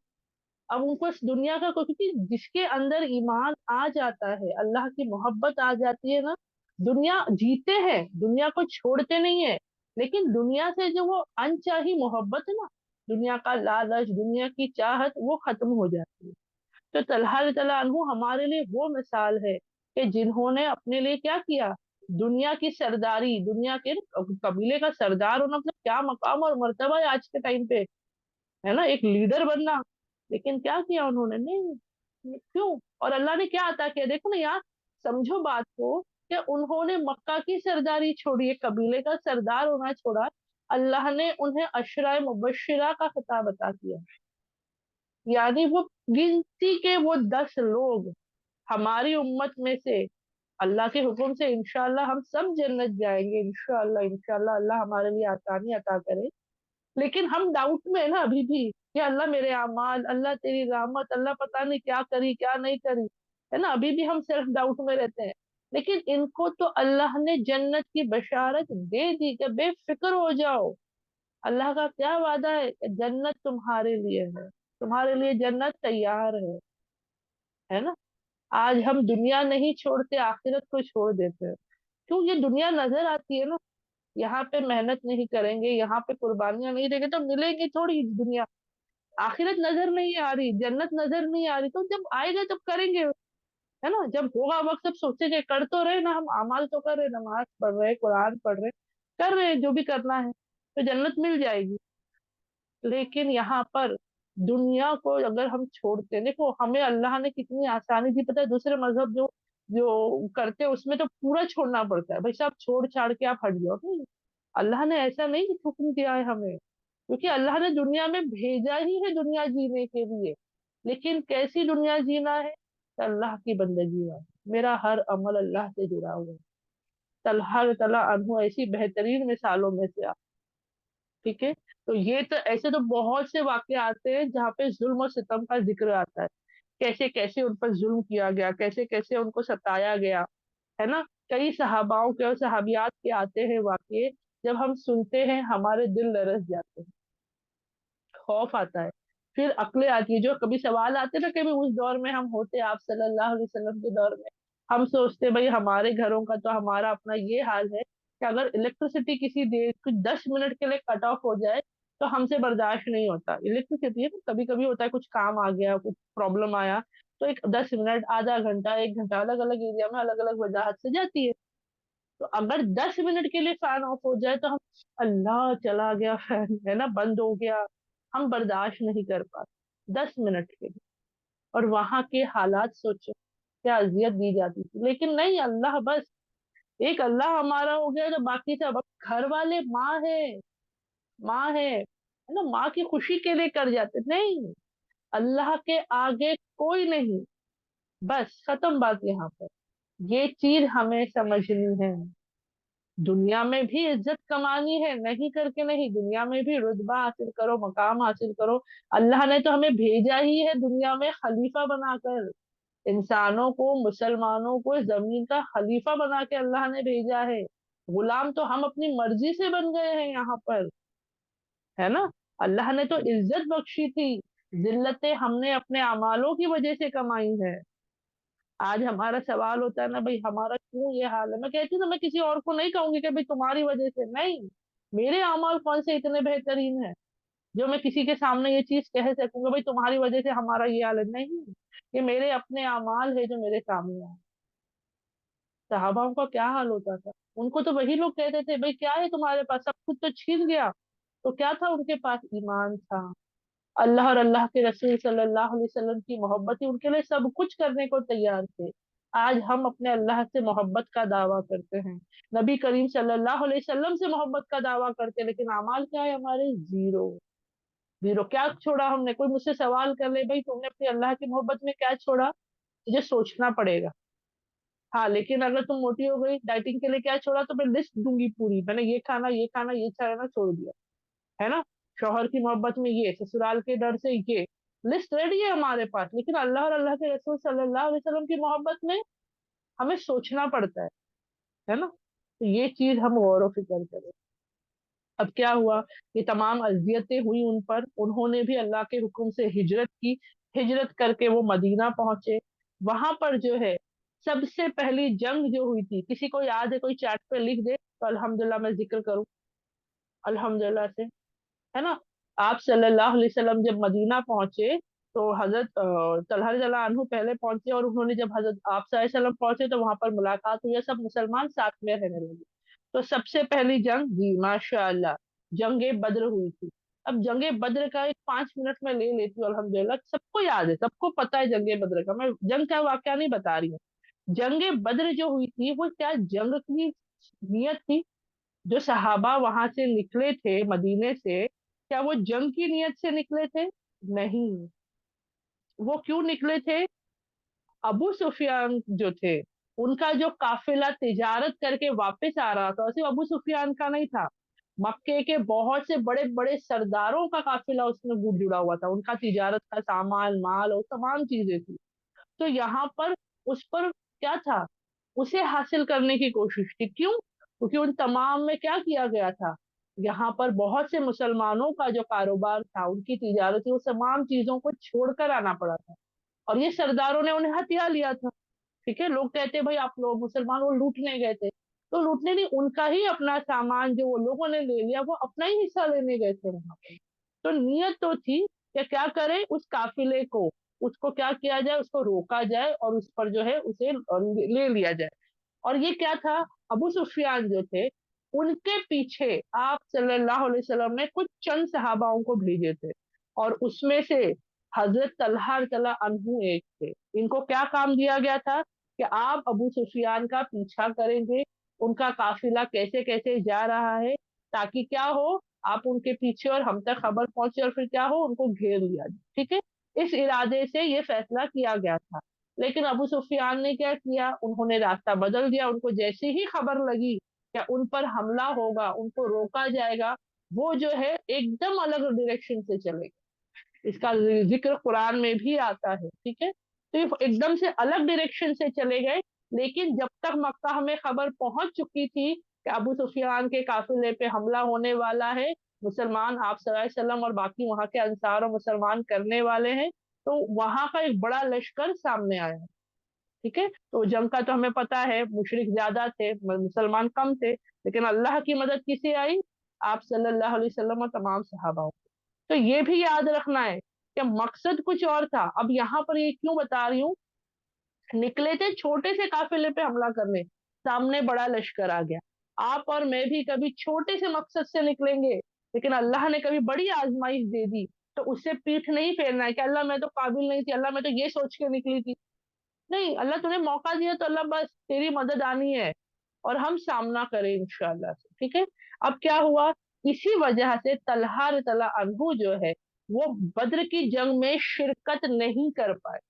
A: अब उनको इस दुनिया का क्योंकि जिसके अंदर ईमान आ जाता है, अल्लाह की मोहब्बत आ जाती है ना, दुनिया जीते हैं, दुनिया को छोड़ते नहीं है, लेकिन दुनिया से जो वो अनचाही मोहब्बत है ना, दुनिया का लालच, दुनिया की चाहत, वो खत्म हो जाती है। तो तलहा तला अनहु हमारे लिए वो मिसाल है कि जिन्होंने अपने लिए क्या किया, दुनिया की सरदारी, दुनिया के कबीले का सरदार होना मतलब क्या मकाम और मर्तबा है आज के टाइम पे, है ना, एक लीडर बनना। लेकिन क्या किया उन्होंने, नहीं, क्यों? और अल्लाह ने क्या अता किया, देखो ना यार, समझो बात को, कि उन्होंने मक्का की सरदारी छोड़ी, एक कबीले का सरदार होना छोड़ा, अल्लाह ने उन्हें अशराए मुबश्शिरा का खिताब अता किया। यानी वो गिनती के वो 10 लोग हमारी उम्मत में से, अल्लाह के हुक्म से इंशाअल्लाह हम सब जन्नत जाएंगे, इंशाअल्लाह इंशाअल्लाह, अल्लाह हमारे लिए आसानी अता करे। लेकिन हम डाउट में है ना अभी भी, कि अल्लाह मेरे अमाल, अल्लाह तेरी रहमत, अल्लाह पता नहीं क्या करी क्या नहीं करी, है ना, अभी भी हम सेल्फ डाउट में रहते हैं। लेकिन इनको तो अल्लाह ने जन्नत की बशारत दे दी कि बेफिक्र हो जाओ। अल्लाह का क्या वादा है कि जन्नत तुम्हारे लिए है, तुम्हारे लिए जन्नत तैयार है ना। आज हम दुनिया नहीं छोड़ते, आखिरत को छोड़ देते हैं। क्यों? ये दुनिया नजर आती है ना, यहाँ पे मेहनत नहीं करेंगे, यहाँ पे कुर्बानियां नहीं देंगे तो मिलेगी थोड़ी दुनिया। आखिरत नजर नहीं आ रही, जन्नत नजर नहीं आ रही, तो जब आएगा तब करेंगे, है ना, जब होगा वक्त सब सोचेंगे, कर तो रहे ना हम, अमाल तो कर रहे, नमाज पढ़ रहे, कुरान पढ़ रहे, कर रहे जो भी करना है, तो जन्नत मिल जाएगी। लेकिन यहाँ पर दुनिया को अगर हम छोड़ते हैं, देखो हमें अल्लाह ने कितनी आसानी दी, पता है, दूसरे मजहब जो जो करते हैं उसमें तो पूरा छोड़ना पड़ता है, भाई साहब छोड़ छाड़ के आप हट जाओ, नहीं, अल्लाह ने ऐसा नहीं हुक्म दिया है हमें, क्योंकि अल्लाह ने दुनिया में भेजा ही है दुनिया जीने के लिए। लेकिन कैसी दुनिया जीना है? तो अल्लाह की बंदगी है, मेरा हर अमल अल्लाह से जुड़ा हुआ है। तलहर तला अनहु ऐसी बेहतरीन मिसालों में से। ठीक है, तो ये तो ऐसे तो बहुत से वाक्य आते हैं जहाँ पे जुल्म और सितम का जिक्र आता है, कैसे कैसे उन पर जुल्म किया गया, कैसे कैसे उनको सताया गया, है ना। कई सहाबाओं के और सहाबियात के आते हैं वाक्य, जब हम सुनते हैं हमारे दिल लरस जाते हैं, खौफ आता है, फिर अक्लें आती है, जो कभी सवाल आते ना, कभी उस दौर में हम होते आप सल्लल्लाहु अलैहि वसल्लम के दौर में, हम सोचते भाई हमारे घरों का तो हमारा अपना ये हाल है कि अगर इलेक्ट्रिसिटी किसी देर कुछ 10 मिनट के लिए कट ऑफ हो जाए तो हमसे बर्दाश्त नहीं होता। इलेक्ट्रिसिटी है, कभी कभी होता है कुछ काम आ गया, कुछ प्रॉब्लम आया, तो एक 10 मिनट, आधा घंटा, 1 घंटा, अलग अलग एरिया में अलग अलग वजह से जाती है। तो अगर 10 मिनट के लिए फैन ऑफ हो जाए तो हम, अल्लाह चला गया फैन, है ना, बंद हो गया, हम बर्दाश्त नहीं कर पाते 10 मिनट के लिए। और वहां के हालात सोचो, क्या अजियत दी जाती थी, लेकिन नहीं, अल्लाह बस, एक अल्लाह हमारा हो गया तो बाकी सब, अब घर वाले माँ है, माँ है ना, माँ की खुशी के लिए कर जाते, नहीं, अल्लाह के आगे कोई नहीं, बस खत्म बात यहाँ पर। ये चीज हमें समझनी है। दुनिया में भी इज्जत कमानी है, नहीं करके नहीं, दुनिया में भी रुतबा हासिल करो, मकाम हासिल करो। अल्लाह ने तो हमें भेजा ही है दुनिया में खलीफा बनाकर, इंसानों को, मुसलमानों को जमीन का खलीफा बना के अल्लाह ने भेजा है। गुलाम तो हम अपनी मर्जी से बन गए हैं यहाँ पर, है ना। अल्लाह ने तो इज्जत बख्शी थी, जिल्लतें हमने अपने अमालों की वजह से कमाई है। आज हमारा सवाल होता है ना, भाई हमारा क्यों ये हाल है, मैं कहती हूँ ना, मैं किसी और को नहीं कहूंगी कि भाई तुम्हारी वजह से, नहीं, मेरे अमाल कौन से इतने बेहतरीन है जो मैं किसी के सामने ये चीज कह सकूंगा भाई तुम्हारी वजह से हमारा ये हाल है, नहीं, ये मेरे अपने अमाल है जो मेरे सामने है। सहाबाओं का क्या हाल होता था, उनको तो वही लोग कहते थे भाई क्या है तुम्हारे पास, सब कुछ तो छीन गया, तो क्या था उनके पास, ईमान था, अल्लाह और अल्लाह के रसूल सल्लल्लाहु अलैहि वसल्लम की मोहब्बत थी, उनके लिए सब कुछ करने को तैयार थे। آج ہم اپنے اللہ سے محبت کا دعویٰ کرتے ہیں، نبی کریم صلی اللہ علیہ وسلم سے محبت کا دعویٰ کرتے ہیں، لیکن اعمال کیا ہے ہمارے؟ Zero zero. کیا چھوڑا ہم نے؟ کوئی مجھ سے سوال کر لے بھائی تم نے اپنی اللہ کی محبت میں کیا چھوڑا، مجھے سوچنا پڑے گا۔ ہاں لیکن اگر تم موٹی ہو گئی، ڈائٹنگ کے لیے کیا چھوڑا، تو میں لسٹ دوں گی پوری، میں نے یہ کھانا یہ کھانا یہ کھانا چھوڑ دیا، ہے نا؟ شوہر کی محبت میں یہ، سسرال کے ڈر سے یہ لسٹ ریڈی ہے ہمارے پاس، لیکن اللہ اور اللہ کے رسول صلی اللہ علیہ وسلم کی محبت میں ہمیں سوچنا پڑتا ہے نا؟ تو یہ چیز ہم غور و فکر کریں۔ اب کیا ہوا؟ یہ تمام اذیتیں ہوئی ان پر، انہوں نے بھی اللہ کے حکم سے ہجرت کی، ہجرت کر کے وہ مدینہ پہنچے۔ وہاں پر جو ہے سب سے پہلی جنگ جو ہوئی تھی، کسی کو یاد ہے؟ کوئی چیٹ پہ لکھ دے تو الحمدللہ میں ذکر کروں الحمدللہ سے، ہے نا؟ آپ صلی اللہ علیہ وسلم جب مدینہ پہنچے تو حضرت طلحہ رضی اللہ عنہ پہلے پہنچے، اور انہوں نے جب حضرت آپ صلی اللہ علیہ وسلم پہنچے تو وہاں پر ملاقات ہوئی، سب مسلمان ساتھ میں رہنے لگے۔ تو سب سے پہلی جنگ، جی ماشاء اللہ، جنگ بدر ہوئی تھی۔ اب جنگ بدر کا ایک 5 منٹ میں لے لیتی ہوں، الحمدللہ سب کو یاد ہے، سب کو پتا ہے جنگ بدر کا، میں جنگ کا واقعہ نہیں بتا رہی ہوں۔ جنگ بدر جو ہوئی تھی وہ کیا جنگ کی نیت تھی؟ جو صحابہ وہاں سے نکلے تھے مدینے سے، کیا وہ جنگ کی نیت سے نکلے تھے؟ نہیں۔ وہ کیوں نکلے تھے؟ ابو سفیان جو تھے ان کا جو قافلہ تجارت کر کے واپس آ رہا تھا، صرف ابو سفیان کا نہیں تھا، مکے کے بہت سے بڑے بڑے سرداروں کا قافلہ اس میں جڑا ہوا تھا، ان کا تجارت کا سامان مال اور تمام چیزیں تھی۔ تو یہاں پر اس پر کیا تھا؟ اسے حاصل کرنے کی کوشش تھی۔ کیوں؟ کیونکہ ان تمام میں کیا کیا گیا تھا؟ یہاں پر بہت سے مسلمانوں کا جو کاروبار تھا، ان کی تجارت تھی، وہ تمام چیزوں کو چھوڑ کر آنا پڑا تھا، اور یہ سرداروں نے انہیں ہتھیا لیا تھا۔ ٹھیک ہے، لوگ کہتے ہیں بھائی آپ لوگ مسلمان وہ لوٹنے گئے تھے، تو لوٹنے نہیں، ان کا ہی اپنا سامان جو وہ لوگوں نے لے لیا، وہ اپنا ہی حصہ لینے گئے تھے وہاں پہ۔ تو نیت تو تھی کہ کیا کرے، اس قافلے کو، اس کو کیا کیا جائے، اس کو روکا جائے اور اس پر جو ہے اسے لے لیا جائے۔ اور یہ کیا تھا؟ ابو سفیان جو تھے ان کے پیچھے آپ صلی اللہ علیہ وسلم نے کچھ چند صحاباؤں کو بھیجے تھے، اور اس میں سے حضرت طلحہ رضی اللہ عنہ ایک تھے۔ ان کو کیا کام دیا گیا تھا کہ آپ ابو سفیان کا پیچھا کریں گے، ان کا قافلہ کیسے کیسے جا رہا ہے، تاکہ کیا ہو، آپ ان کے پیچھے اور ہم تک خبر پہنچے، اور پھر کیا ہو، ان کو گھیر لیا جائے۔ ٹھیک ہے، اس ارادے سے یہ فیصلہ کیا گیا تھا۔ لیکن ابو سفیان نے کیا کیا؟ انہوں نے راستہ بدل دیا، ان کو جیسی ہی خبر لگی کہ ان پر حملہ ہوگا، ان کو روکا جائے گا، وہ جو ہے ایک دم الگ ڈائریکشن سے چلے گئے۔ اس کا ذکر قرآن میں بھی آتا ہے، ٹھیک ہے؟ تو یہ ایک دم سے الگ ڈائریکشن سے چلے گئے، لیکن جب تک مکہ ہمیں خبر پہنچ چکی تھی کہ ابو سفیان کے قافلے پہ حملہ ہونے والا ہے، مسلمان آپ صلی اللہ علیہ وسلم اور باقی وہاں کے انصار و مسلمان کرنے والے ہیں، تو وہاں کا ایک بڑا لشکر سامنے آیا۔ ٹھیک ہے، تو جنگ کا تو ہمیں پتا ہے، مشرک زیادہ تھے، مسلمان کم تھے، لیکن اللہ کی مدد کسے آئی؟ آپ صلی اللہ علیہ وسلم اور تمام صحابہ۔ تو یہ بھی یاد رکھنا ہے کہ مقصد کچھ اور تھا۔ اب یہاں پر یہ کیوں بتا رہی ہوں، نکلے تھے چھوٹے سے قافلے پہ حملہ کرنے، سامنے بڑا لشکر آ گیا۔ آپ اور میں بھی کبھی چھوٹے سے مقصد سے نکلیں گے، لیکن اللہ نے کبھی بڑی آزمائش دے دی تو اس سے پیٹھ نہیں پھیرنا ہے کہ اللہ میں تو قابل نہیں تھی، اللہ میں تو یہ سوچ کے نکلی تھی۔ نہیں، اللہ تمہیں موقع دیا تو اللہ بس تیری مدد آنی ہے، اور ہم سامنا کریں انشاءاللہ سے۔ ٹھیک ہے، اب کیا ہوا؟ اسی وجہ سے طلحہ رضی اللہ عنہ جو ہے وہ بدر کی جنگ میں شرکت نہیں کر پائے۔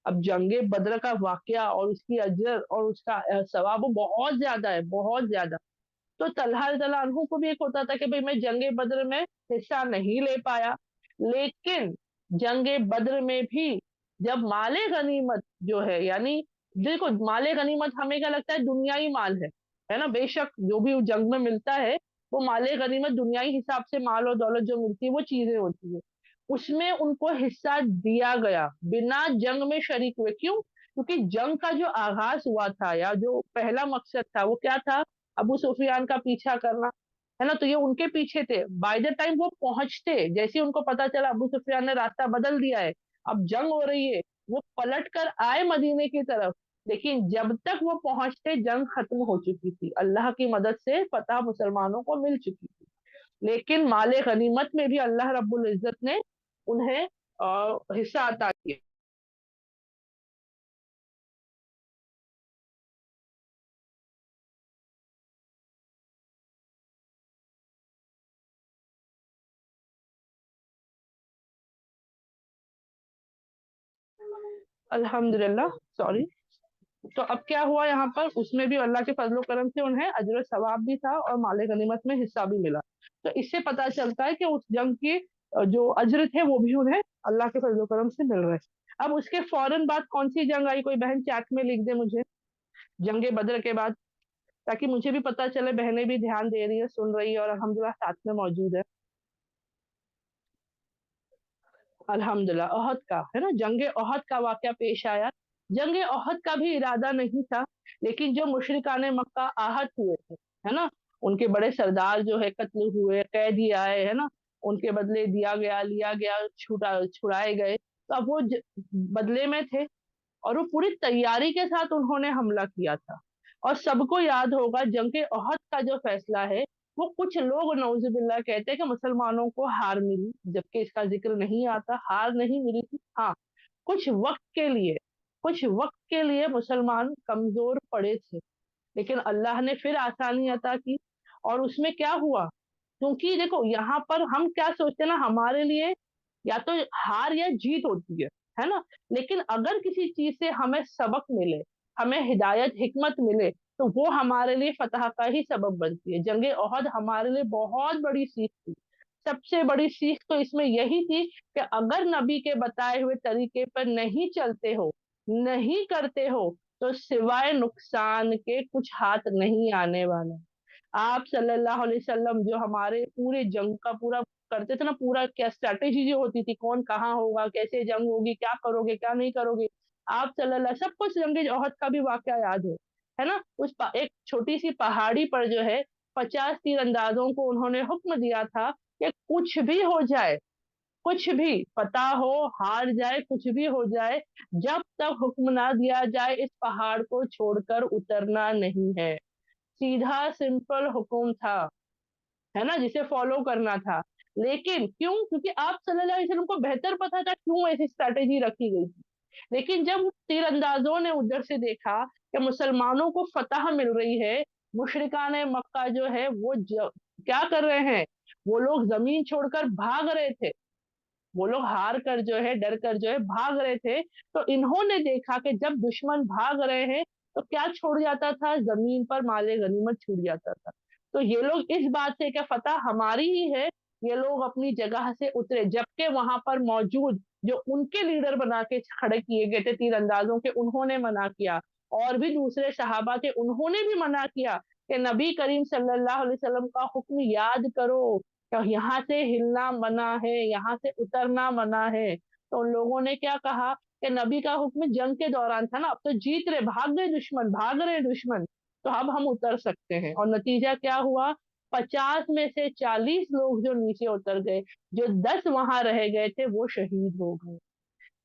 A: اب جنگ بدر کا واقعہ اور اس کی اجر اور اس کا ثواب بہت زیادہ ہے، بہت زیادہ۔ تو طلحہ رضی اللہ عنہ کو بھی ایک ہوتا تھا کہ بھئی میں جنگ بدر میں حصہ نہیں لے پایا، لیکن جنگ بدر میں بھی جب مال غنیمت جو ہے، یعنی دیکھو مال غنیمت ہمیں کیا لگتا ہے دنیائی مال ہے نا، بے شک جو بھی جنگ میں ملتا ہے وہ مال غنیمت دنیائی حساب سے مال اور دولت جو ملتی ہے وہ چیزیں ہوتی ہے، اس میں ان کو حصہ دیا گیا، بنا جنگ میں شریک ہوئے۔ کیوں؟ کیونکہ جنگ کا جو آغاز ہوا تھا یا جو پہلا مقصد تھا وہ کیا تھا؟ ابو سفیان کا پیچھا کرنا، ہے نا؟ تو یہ ان کے پیچھے تھے، بائی دا ٹائم وہ پہنچتے، جیسے ان کو پتا چلا ابو سفیان نے راستہ بدل دیا ہے، اب جنگ ہو رہی ہے، وہ پلٹ کر آئے مدینے کی طرف، لیکن جب تک وہ پہنچتے جنگ ختم ہو چکی تھی، اللہ کی مدد سے فتح مسلمانوں کو مل چکی تھی۔ لیکن مال غنیمت میں بھی اللہ رب العزت نے انہیں حصہ عطا کیا۔ अल्हम्दुलिल्लाह, सॉरी। तो अब क्या हुआ यहाँ पर, उसमें भी अल्लाह के फजलो करम से उन्हें अजर सवाब भी था और माले गनीमत में हिस्सा भी मिला। तो इससे पता चलता है कि उस जंग की जो अजर थे वो भी उन्हें अल्लाह के फजलो करम से मिल रहे। अब उसके फौरन बाद कौन सी जंग आई, कोई बहन चैट में लिख दे मुझे, जंगे बद्र के बाद, ताकि मुझे भी पता चले, बहनें भी ध्यान दे रही है, सुन रही है और अल्हम्दुलिल्लाह साथ में मौजूद है। अल्हम्दुलिल्लाह, ओहद का है ना, जंगे ओहद का वाकया पेश आया। जंगे ओहद का भी इरादा नहीं था, लेकिन जो मुशरिकाने मक्का आहत हुए थे, है ना, उनके बड़े सरदार जो है कत्ल हुए, कैदी आए, है ना, उनके बदले दिया गया, लिया गया, छुड़ाए गए, तो अब वो बदले में थे और वो पूरी तैयारी के साथ उन्होंने हमला किया था। और सबको याद होगा जंग ओहद का जो फैसला है, वो कुछ लोग नौजुबिल्ला कहते हैं कि मुसलमानों को हार मिली, जबकि इसका जिक्र नहीं आता, हार नहीं मिली थी। हाँ, कुछ वक्त के लिए, कुछ वक्त के लिए मुसलमान कमजोर पड़े थे, लेकिन अल्लाह ने फिर आसानी अता की। और उसमें क्या हुआ, क्योंकि देखो यहाँ पर हम क्या सोचते हैं ना, हमारे लिए या तो हार या जीत होती है ना, लेकिन अगर किसी चीज से हमें सबक मिले, हमें हिदायत हिकमत मिले, तो वो हमारे लिए फतह का ही सबब बनती है। जंगे ओहद हमारे लिए बहुत बड़ी सीख थी। सबसे बड़ी सीख तो इसमें यही थी कि अगर नबी के बताए हुए तरीके पर नहीं चलते हो, नहीं करते हो, तो सिवाय नुकसान के कुछ हाथ नहीं आने वाला। आप सल्लल्लाहु अलैहि वसल्लम जो हमारे पूरे जंग का पूरा करते थे ना, पूरा क्या स्ट्रैटेजी जो होती थी, कौन कहाँ होगा, कैसे जंग होगी, क्या करोगे क्या नहीं करोगे, आप सल्लल्लाहु, सब कुछ जंग ओहद का भी वाकया याद है ना। एक छोटी सी पहाड़ी पर जो है 50 तीरंदाजों को उन्होंने हुक्म दिया था कि कुछ भी हो जाए, कुछ भी पता हो, हार जाए, कुछ भी हो जाए, जब तक हुक्म ना दिया जाए इस पहाड़ को छोड़कर उतरना नहीं है। सीधा सिंपल हुक्म था, है ना, जिसे फॉलो करना था। लेकिन क्यों, क्योंकि आप सल्लल्लाहु अलैहि वसल्लम को बेहतर पता था क्यों ऐसी स्ट्रैटेजी रखी गई थी। लेकिन जब तीरंदाजों ने उधर से देखा कि मुसलमानों को फतह मिल रही है, मुशरिकान मक्का जो है वो क्या कर रहे हैं, वो लोग जमीन छोड़कर भाग रहे थे, वो लोग हार कर जो है, डर कर जो है भाग रहे थे। तो इन्होंने देखा कि जब दुश्मन भाग रहे हैं तो क्या छोड़ जाता था, जमीन पर माले गनीमत छूट जाता था। तो ये लोग इस बात से क्या फतह हमारी ही है, ये लोग अपनी जगह से उतरे, जबकि वहां पर मौजूद जो उनके लीडर बना के खड़े किए गए थे तीरंदाजों के, उन्होंने मना किया, और भी दूसरे सहाबा के उन्होंने भी मना किया कि नबी करीम सल्लल्लाहु अलैहि वसल्लम का हुक्म याद करो, तो यहाँ से हिलना मना है, यहाँ से उतरना मना है। तो उन लोगों ने क्या कहा कि नबी का हुक्म जंग के दौरान था ना, अब तो जीत रहे, भाग गए दुश्मन, भाग रहे दुश्मन, तो अब हम उतर सकते हैं। और नतीजा क्या हुआ, 50 में से 40 लोग जो नीचे उतर गए, जो 10 वहां रह गए थे वो शहीद हो गए।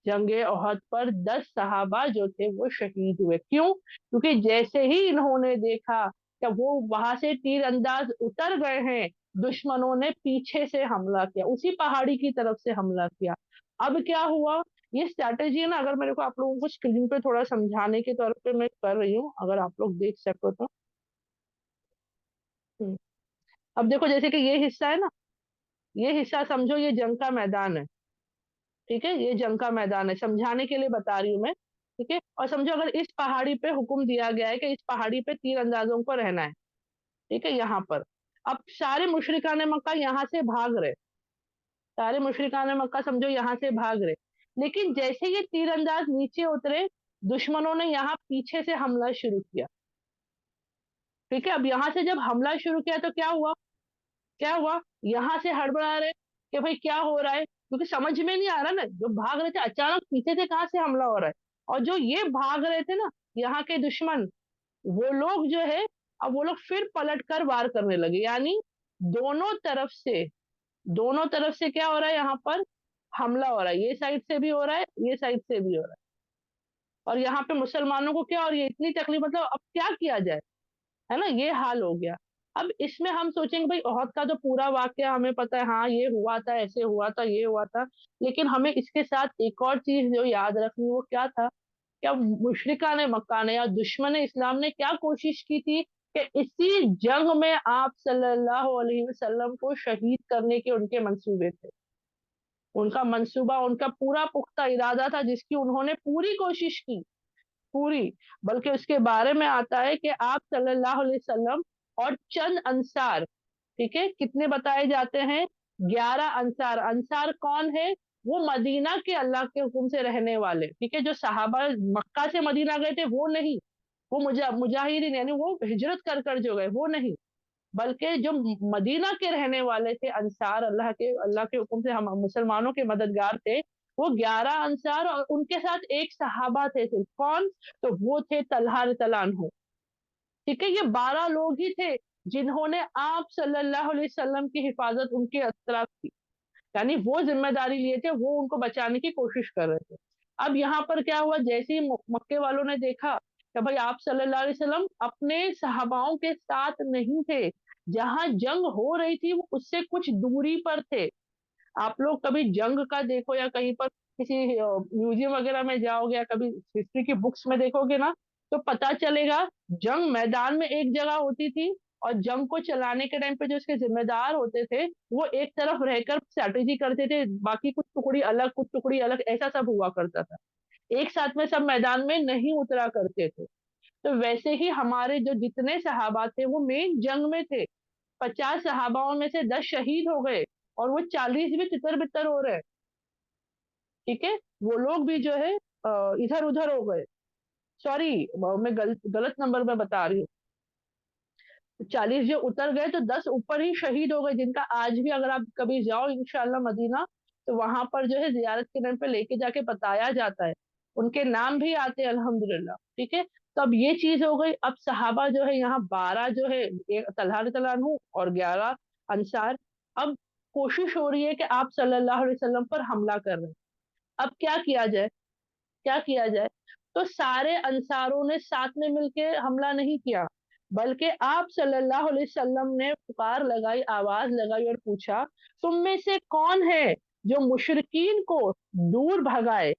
A: जंगे ओहद पर 10 सहाबा जो थे वो शहीद हुए। क्यों, क्योंकि जैसे ही इन्होंने देखा कि वो वहां से तीर अंदाज उतर गए हैं, दुश्मनों ने पीछे से हमला किया, उसी पहाड़ी की तरफ से हमला किया। अब क्या हुआ, ये स्ट्रैटेजी है ना, अगर मेरे को आप लोगों को स्क्रीन पे थोड़ा समझाने के तौर पे मैं कर रही हूँ, अगर आप लोग देख सको तो। हम्म, अब देखो जैसे कि ये हिस्सा है ना, ये हिस्सा समझो ये जंग का मैदान है, ठीक है, ये जंग का मैदान है, समझाने के लिए बता रही हूँ मैं, ठीक है। और समझो अगर इस पहाड़ी पे हुक्म दिया गया है कि इस पहाड़ी पे तीर अंदाजों को रहना है, ठीक है, यहाँ पर अब सारे मुशरिकाने मक्का यहाँ से भाग रहे, सारे मुशरिकाने मक्का समझो यहाँ से भाग रहे, लेकिन जैसे ये तीरंदाज नीचे उतरे, दुश्मनों ने यहाँ पीछे से हमला शुरू किया, ठीक है। अब यहाँ से जब हमला शुरू किया तो क्या हुआ, क्या हुआ, यहाँ से हड़बड़ा रहे कि भाई क्या हो रहा है, क्योंकि समझ में नहीं आ रहा ना, जो भाग रहे थे अचानक पीछे से कहाँ से हमला हो रहा है, और जो ये भाग रहे थे ना यहाँ के दुश्मन, वो लोग जो है, अब वो लोग फिर पलट कर वार करने लगे, यानी दोनों तरफ से, दोनों तरफ से क्या हो रहा है, यहाँ पर हमला हो रहा है, ये साइड से भी हो रहा है, ये साइड से भी हो रहा है। और यहाँ पे मुसलमानों को क्या, और ये इतनी तकलीफ, मतलब अब क्या किया जाए, है ना, ये हाल हो गया। अब इसमें हम सोचेंगे भाई ओहद का तो पूरा वाकया हमें पता है, हाँ ये हुआ था, ऐसे हुआ था, ये हुआ था, लेकिन हमें इसके साथ एक और चीज जो याद रखनी, वो क्या था, क्या मुशरिका ने मक्का ने या दुश्मन इस्लाम ने क्या कोशिश की थी कि इसी जंग में आप सल्लल्लाहु अलैहि वसल्लम को शहीद करने के उनके मंसूबे थे। उनका मंसूबा, उनका पूरा पुख्ता इरादा था, जिसकी उन्होंने पूरी कोशिश की, पूरी। बल्कि उसके बारे में आता है कि आप सल्लल्लाहु अलैहि वसल्लम और चंद अंसार, ठीक है, कितने बताए जाते हैं? 11 अंसार। अंसार कौन है? वो मदीना के अल्लाह के हुक्म से रहने वाले, ठीक है, जो सहाबा मक्का से मदीना गए थे वो नहीं, वो मुजाहिरीन यानी वो हिजरत कर जो गए वो नहीं, बल्कि जो मदीना के रहने वाले थे अंसार, अल्लाह के हुक्म से हम मुसलमानों के मददगार थे, वो 11 अंसार, और उनके साथ एक सहाबा थे सिर्फ, कौन? तो वो थे तलहा तलानहु, ठीक है। ये 12 लोग ही थे जिन्होंने आप सल्लल्लाहु अलैहि वसल्लम की हिफाजत उनके अतराफ की, यानी वो जिम्मेदारी लिए थे, वो उनको बचाने की कोशिश कर रहे थे। अब यहाँ पर क्या हुआ, जैसे ही मक्के वालों ने देखा कि भाई आप सल्लल्लाहु अलैहि वसल्लम अपने सहाबाओं के साथ नहीं थे, जहां जंग हो रही थी वो उससे कुछ दूरी पर थे। आप लोग कभी जंग का देखो या कहीं पर किसी म्यूजियम वगैरह में जाओगे या कभी हिस्ट्री की बुक्स में देखोगे ना, तो पता चलेगा जंग मैदान में एक जगह होती थी, और जंग को चलाने के टाइम पे जो इसके जिम्मेदार होते थे वो एक तरफ रहकर स्ट्रैटेजी करते थे, बाकी कुछ टुकड़ी अलग, कुछ टुकड़ी अलग, ऐसा सब हुआ करता था। एक साथ में सब मैदान में नहीं उतरा करते थे। तो वैसे ही हमारे जो जितने सहाबा थे वो मेन जंग में थे। 50 सहाबाओं में से 10 शहीद हो गए, और वो 40 भी तितर बितर हो रहे, ठीक है। वो लोग भी जो है इधर उधर हो गए। सॉरी, मैं गलत नंबर में बता रही हूँ। 40 जो उतर गए तो 10 ऊपर ही शहीद हो गए, जिनका आज भी अगर आप कभी जाओ इंशाल्लाह मदीना, तो वहां पर जो है जियारत के नाम पे लेके जाके बताया जाता है, उनके नाम भी आते हैं अल्हम्दुलिल्लाह, ठीक है। तो अब ये चीज हो गई। अब सहाबा जो है यहाँ 12 जो है, एक तलहा तलानहु और 11 अंसार। अब कोशिश हो रही है कि आप सल्लल्लाहु अलैहि वसल्लम पर हमला कर रहे हैं। अब क्या किया जाए, क्या किया जाए? तो सारे अंसारों ने साथ में मिलके हमला नहीं किया, बल्कि आप सल्लल्लाहु अलैहि वसल्लम ने पुकार लगाई, आवाज लगाई और पूछा, तुम में से कौन है जो मुशरिकीन को दूर भगाए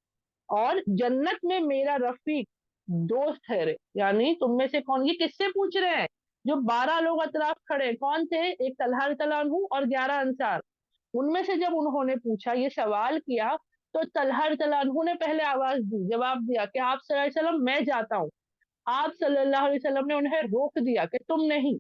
A: और जन्नत में मेरा रफीक दोस्त ठहरे? यानी तुम में से कौन, ये किससे पूछ रहे हैं? जो 12 लोग अतराफ खड़े, कौन थे? एक तलहा तलानहु और 11 अंसार। उनमें से जब उन्होंने पूछा, ये सवाल किया, तो तलहा तलानहु ने पहले आवाज दी, जवाब दिया कि आप सल्लल्लाहु अलैहि वसल्लम मैं जाता हूँ। आप सल्लल्लाहु अलैहि वसल्लम ने उन्हें रोक दिया कि तुम नहीं,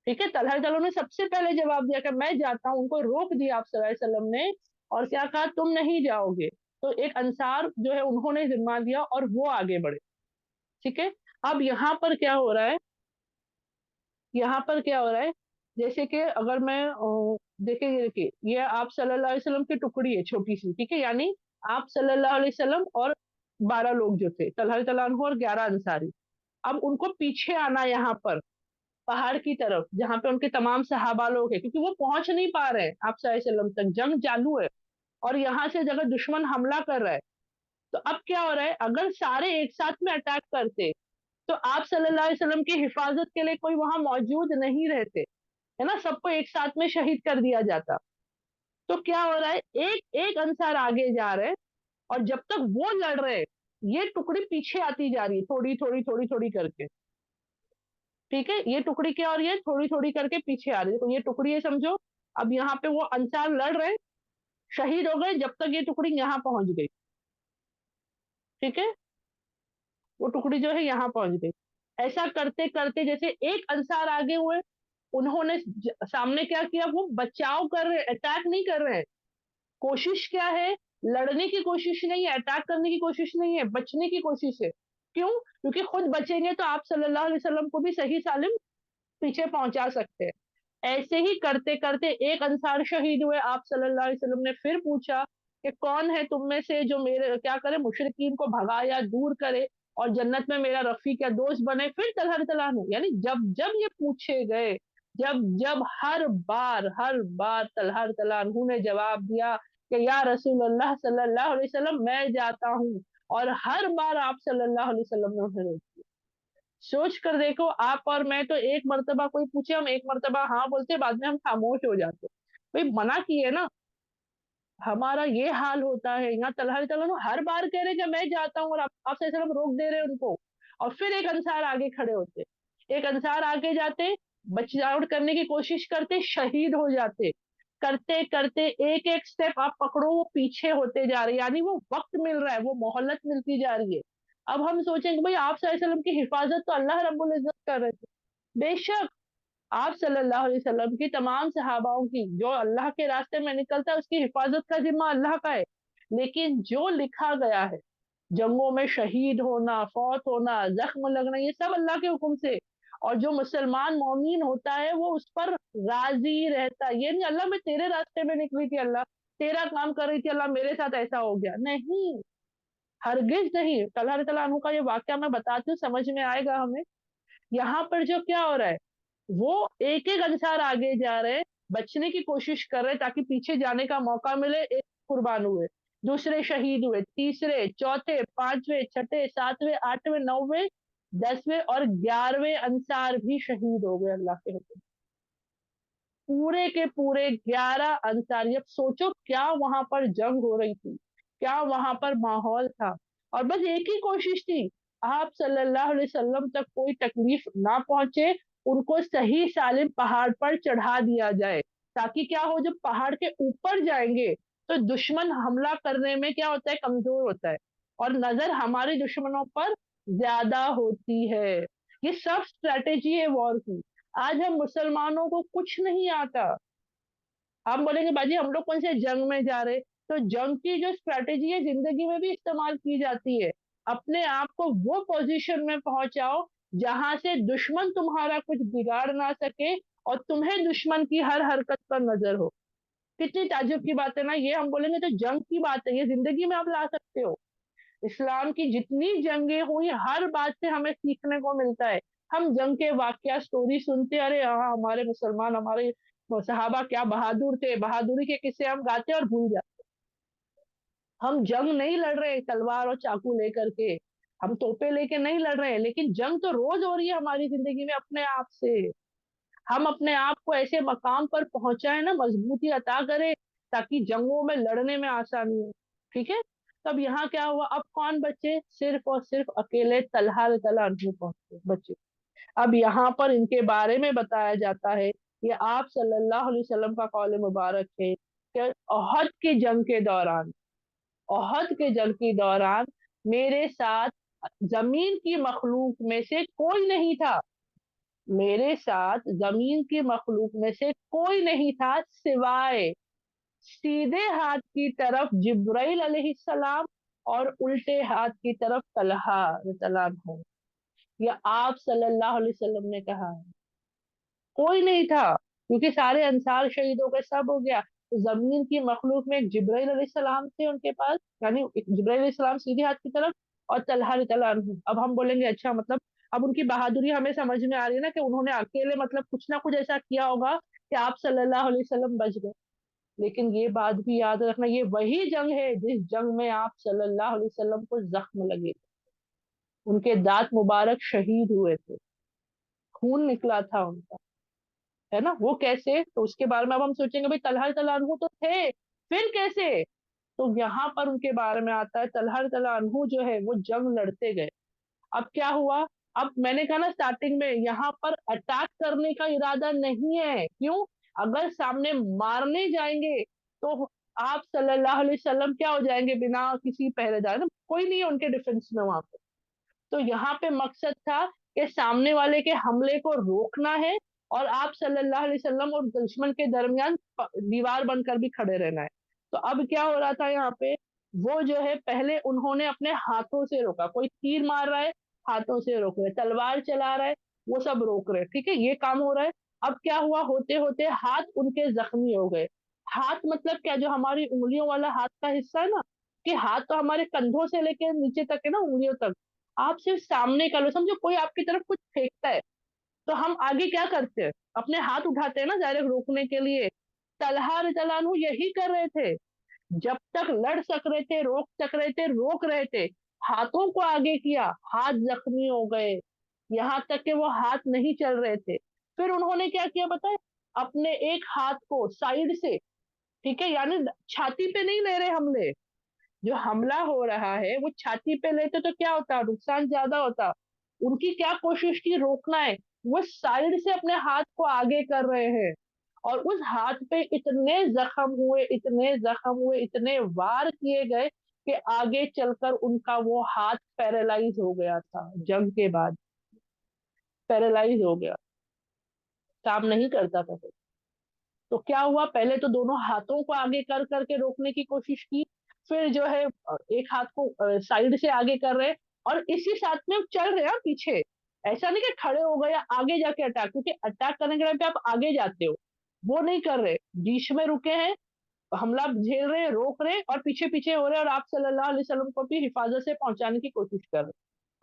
A: ठीक है। तलहा तलानहु ने सबसे पहले जवाब दिया कि मैं जाता हूँ, उनको रोक दिया आप सल्लल्लाहु अलैहि वसल्लम ने, और क्या कहा, तुम नहीं जाओगे। तो एक अंसार जो है उन्होंने जिम्मा दिया और वो आगे बढ़े, ठीक है। अब यहाँ पर क्या हो रहा है, यहाँ पर क्या हो रहा है, जैसे कि अगर मैं देखिए, ये देखिए, ये आप सल्लल्लाहु अलैहि वसल्लम की टुकड़ी है छोटी सी, ठीक है, यानी आप सल्लल्लाहु अलैहि वसल्लम और 12 लोग जो थे, तलहा तलानहु और 11 अंसारी। अब उनको पीछे आना यहाँ पर पहाड़ की तरफ, जहाँ पे उनके तमाम सहाबा लोग हैं, क्योंकि वो पहुंच नहीं पा रहे हैं आप सल्लल्लाहु अलैहि वसल्लम तक, जंग चालू है, और यहाँ से अगर दुश्मन हमला कर रहा है, तो अब क्या हो रहा है, अगर सारे एक साथ में अटैक करते, तो आप सल्लल्लाहु अलैहि वसल्लम की हिफाजत के लिए कोई वहां मौजूद नहीं रहते, है ना, सबको एक साथ में शहीद कर दिया जाता। तो क्या हो रहा है, एक एक अंसार आगे जा रहे हैं, और जब तक वो लड़ रहे हैं, ये टुकड़ी पीछे आती जा रही है, थोड़ी थोड़ी थोड़ी थोड़ी करके, ठीक है। ये टुकड़ी क्या हो रही है, थोड़ी थोड़ी करके पीछे आ रही है, तो ये टुकड़ी है समझो। अब यहाँ पे वो अंसार लड़ रहे हैं, शहीद हो गए, जब तक ये टुकड़ी यहाँ पहुंच गई, ठीक है, वो टुकड़ी जो है यहाँ पहुंच गई। ऐसा करते करते जैसे एक अंसार आगे हुए, उन्होंने सामने क्या किया, वो बचाव कर रहे, अटैक नहीं कर रहे हैं। कोशिश क्या है, लड़ने की कोशिश नहीं है, अटैक करने की कोशिश नहीं है, बचने की कोशिश है। क्यों? क्योंकि खुद बचेंगे तो आप सल्लल्लाहु अलैहि वसल्लम को भी सही सालिम पीछे पहुंचा सकते हैं। ऐसे ही करते करते एक अंसार शहीद हुए, आप सल्लल्लाहु अलैहि वसल्लम ने फिर पूछा कि कौन है तुम में से जो मेरे क्या करे, मुशरिकीन को भगा या दूर करे और जन्नत में मेरा रफीक या दोस्त बने? फिर तलहर तलान, यानी जब जब ये पूछे गए, जब जब हर बार तलहर तलानहू ने जवाब दिया कि या रसूल अल्लाह सल्लल्लाहु अलैहि वसल्लम मैं जाता हूँ, और हर बार आप सल्लल्लाहु अलैहि वसल्लम ने उन्हें रोक दिया। सोच कर देखो, आप और मैं तो एक मर्तबा कोई पूछे, हम एक मर्तबा हाँ बोलते, बाद में हम खामोश हो जाते। भाई मना किए ना, हमारा ये हाल होता है। यहाँ तलहा तला हर बार कह रहे कि मैं जाता हूँ, और आप सल्लल्लाहु अलैहि वसल्लम रोक दे रहे उनको, और फिर एक अंसार आगे खड़े होते, एक अंसार आगे जाते, बचाव करने की कोशिश करते, शहीद हो जाते। करते करते एक एक स्टेप आप पकड़ो वो पीछे होते जा रहे हैं, यानी वो वक्त मिल रहा है, वो मोहलत मिलती जा रही है। अब हम सोचेंगे भाई आप सल्लल्लाहु अलैहि वसल्लम की हिफाजत तो अल्लाह रब्बुल इज्जत कर रहे थे। बेशक आप सल्लल्लाहु अलैहि वसल्लम की तमाम सहाबाओं की जो अल्लाह के रास्ते में निकलता है उसकी हिफाजत का जिम्मा अल्लाह का है, लेकिन जो लिखा गया है जंगों में शहीद होना, फौत होना, जख्म लगना, ये सब अल्लाह के हुक्म से। और जो मुसलमान मोमिन होता है वो उस पर राजी रहता है। ये नहीं अल्लाह मैं तेरे रास्ते में निकली थी, अल्लाह तेरा काम कर रही थी, अल्लाह मेरे साथ ऐसा हो गया, नहीं, हरगिज नहीं। तलहा तआला अन्हु का ये वाक्य मैं बताती हूँ, समझ में आएगा हमें। यहाँ पर जो क्या हो रहा है, वो एक एक अंसार आगे जा रहे हैं, बचने की कोशिश कर रहे हैं ताकि पीछे जाने का मौका मिले। एक कुर्बान हुए, दूसरे शहीद हुए, तीसरे, चौथे, पांचवे, छठे, सातवें, आठवें, नौवें, 10वें और 11वें अंसार भी शहीद हो गए अल्लाह के हुक्म। पूरे के पूरे 11 अंसार। अब सोचो क्या वहां पर जंग हो रही थी, क्या वहां पर माहौल था, और बस एक ही कोशिश थी, आप सल्लल्लाहु अलैहि वसल्लम तक कोई तकलीफ ना पहुंचे, उनको सही सालिम पहाड़ पर चढ़ा दिया जाए, ताकि क्या हो जब पहाड़ के ऊपर जाएंगे तो दुश्मन हमला करने में क्या होता है, कमजोर होता है, और नजर हमारे दुश्मनों पर ज्यादा होती है। ये सब स्ट्रेटेजी है वॉर की। आज हम मुसलमानों को कुछ नहीं आता। हम बोलेंगे बाजी हम लोग कौन से जंग में जा रहे, तो जंग की जो स्ट्रेटेजी है जिंदगी में भी इस्तेमाल की जाती है। अपने आप को वो पोजीशन में पहुंचाओ जहां से दुश्मन तुम्हारा कुछ बिगाड़ ना सके और तुम्हें दुश्मन की हर हरकत पर नजर हो। कितनी ताजुब की बात है ना, ये हम बोलेंगे तो जंग की बात है, ये जिंदगी में आप ला सकते हो। इस्लाम की जितनी जंगें हुई हर बात से हमें सीखने को मिलता है। हम जंग के वाकया स्टोरी सुनते, अरे हाँ हमारे मुसलमान, हमारे सहाबा क्या बहादुर थे, बहादुरी के किस्से हम गाते और भूल जाते। हम जंग नहीं लड़ रहे तलवार और चाकू लेकर के, हम तोपे लेके नहीं लड़ रहे हैं, लेकिन जंग तो रोज हो रही है हमारी जिंदगी में अपने आप से। हम अपने आप को ऐसे मकाम पर पहुंचाए ना, मजबूती अता करे ताकि जंगों में लड़ने में आसानी हो। ठीक है। तब यहाँ क्या हुआ, अब कौन बचे, सिर्फ और सिर्फ अकेले तलहा तला पहुंचे बचे। अब यहाँ पर इनके बारे में बताया जाता है, ये आप सल्लल्लाहु अलैहि वसल्लम का कौल मुबारक है कि ओहद की जंग के दौरान, ओहद के जंग के दौरान मेरे साथ जमीन की मखलूक में से कोई नहीं था, मेरे साथ जमीन की मखलूक में से कोई नहीं था सिवाय सीधे हाथ की तरफ जिब्राइल अलैहिस्सलाम और उल्टे हाथ की तरफ तलहा तआला हो। यह आप सल्लल्लाहु अलैहि वसल्लम ने कहा है, कोई नहीं था, क्योंकि सारे अंसार शहीद हो गए, सब हो गया। तो जमीन की मखलूक में एक जिब्राइल अलैहिस्सलाम थे उनके पास, यानी जिब्राइल अलैहिस्सलाम सीधे हाथ की तरफ और तलहा तआला अन्हु। अब हम बोलेंगे अच्छा मतलब अब उनकी बहादुरी हमें समझ में आ रही है ना, कि उन्होंने अकेले मतलब कुछ ना कुछ ऐसा किया होगा कि आप सल्लल्लाहु अलैहि वसल्लम बच गए। लेकिन ये बात भी याद रखना, ये वही जंग है जिस जंग में आप सल्लल्लाहु अलैहि वसल्लम को जख्म लगे, उनके दांत मुबारक शहीद हुए थे, खून निकला था उनका, है ना। वो कैसे, तो उसके बारे में अब हम सोचेंगे भाई तलहा तआला अन्हु तो थे, फिर कैसे। तो यहाँ पर उनके बारे में आता है, तलहा तआला अन्हु जो है वो जंग लड़ते गए। अब क्या हुआ, अब मैंने कहा ना स्टार्टिंग में, यहाँ पर अटैक करने का इरादा नहीं है, क्यों, अगर सामने मारने जाएंगे तो आप सल्लल्लाहु अलैहि वसल्लम क्या हो जाएंगे, बिना किसी पहरेदार ना, कोई नहीं है उनके डिफेंस में वहां पे। तो यहाँ पे मकसद था कि सामने वाले के हमले को रोकना है, और आप सल्लल्लाहु अलैहि वसल्लम और दुश्मन के दरमियान दीवार बनकर भी खड़े रहना है। तो अब क्या हो रहा था यहाँ पे, वो जो है पहले उन्होंने अपने हाथों से रोका, कोई तीर मार रहा है हाथों से रोक रहे, तलवार चला रहा है वो सब रोक रहे, ठीक है, ये काम हो रहा है। अब क्या हुआ, होते होते हाथ उनके जख्मी हो गए। हाथ मतलब क्या, जो हमारी उंगलियों वाला हाथ का हिस्सा है ना, कि हाथ तो हमारे कंधों से लेके नीचे तक है ना, उंगलियों तक। आप सिर्फ सामने का लो, समझो कोई आपकी तरफ कुछ फेंकता है, तो हम आगे क्या करते हैं, अपने हाथ उठाते हैं ना डायरेक्ट रोकने के लिए। तलहा रज़ियल्लाहु यही कर रहे थे, जब तक लड़ सक रहे थे, रोक सक रहे थे, रोक रहे थे, हाथों को आगे किया, हाथ जख्मी हो गए, यहाँ तक कि वो हाथ नहीं चल रहे थे। फिर उन्होंने क्या किया बताए, अपने एक हाथ को साइड से, ठीक है, यानी छाती पे नहीं ले रहे हमले, जो हमला हो रहा है वो छाती पे लेते तो क्या होता, नुकसान ज्यादा होता। उनकी क्या कोशिश की, रोकना है, वो साइड से अपने हाथ को आगे कर रहे हैं, और उस हाथ पे इतने जख्म हुए, इतने जख्म हुए, इतने वार किए गए कि आगे चलकर उनका वो हाथ पैरालाइज हो गया था, जंग के बाद पैरालाइज हो गया, काम नहीं करता था फिर। तो क्या हुआ, पहले तो दोनों हाथों को आगे कर करके रोकने की कोशिश की, फिर जो है एक हाथ को साइड से आगे कर रहे, और इसी साथ में चल रहे हैं पीछे। ऐसा नहीं कि खड़े हो गए या आगे जाके अटैक, क्योंकि अटैक करने के टाइम पे आप आगे जाते हो, वो नहीं कर रहे, बीच में रुके हैं, हमला झेल रहे हैं, रोक रहे हैं, और पीछे पीछे हो रहे हैं, और आप सल्लल्लाहु अलैहि वसल्लम को भी हिफाजत से पहुंचाने की कोशिश कर रहे हैं।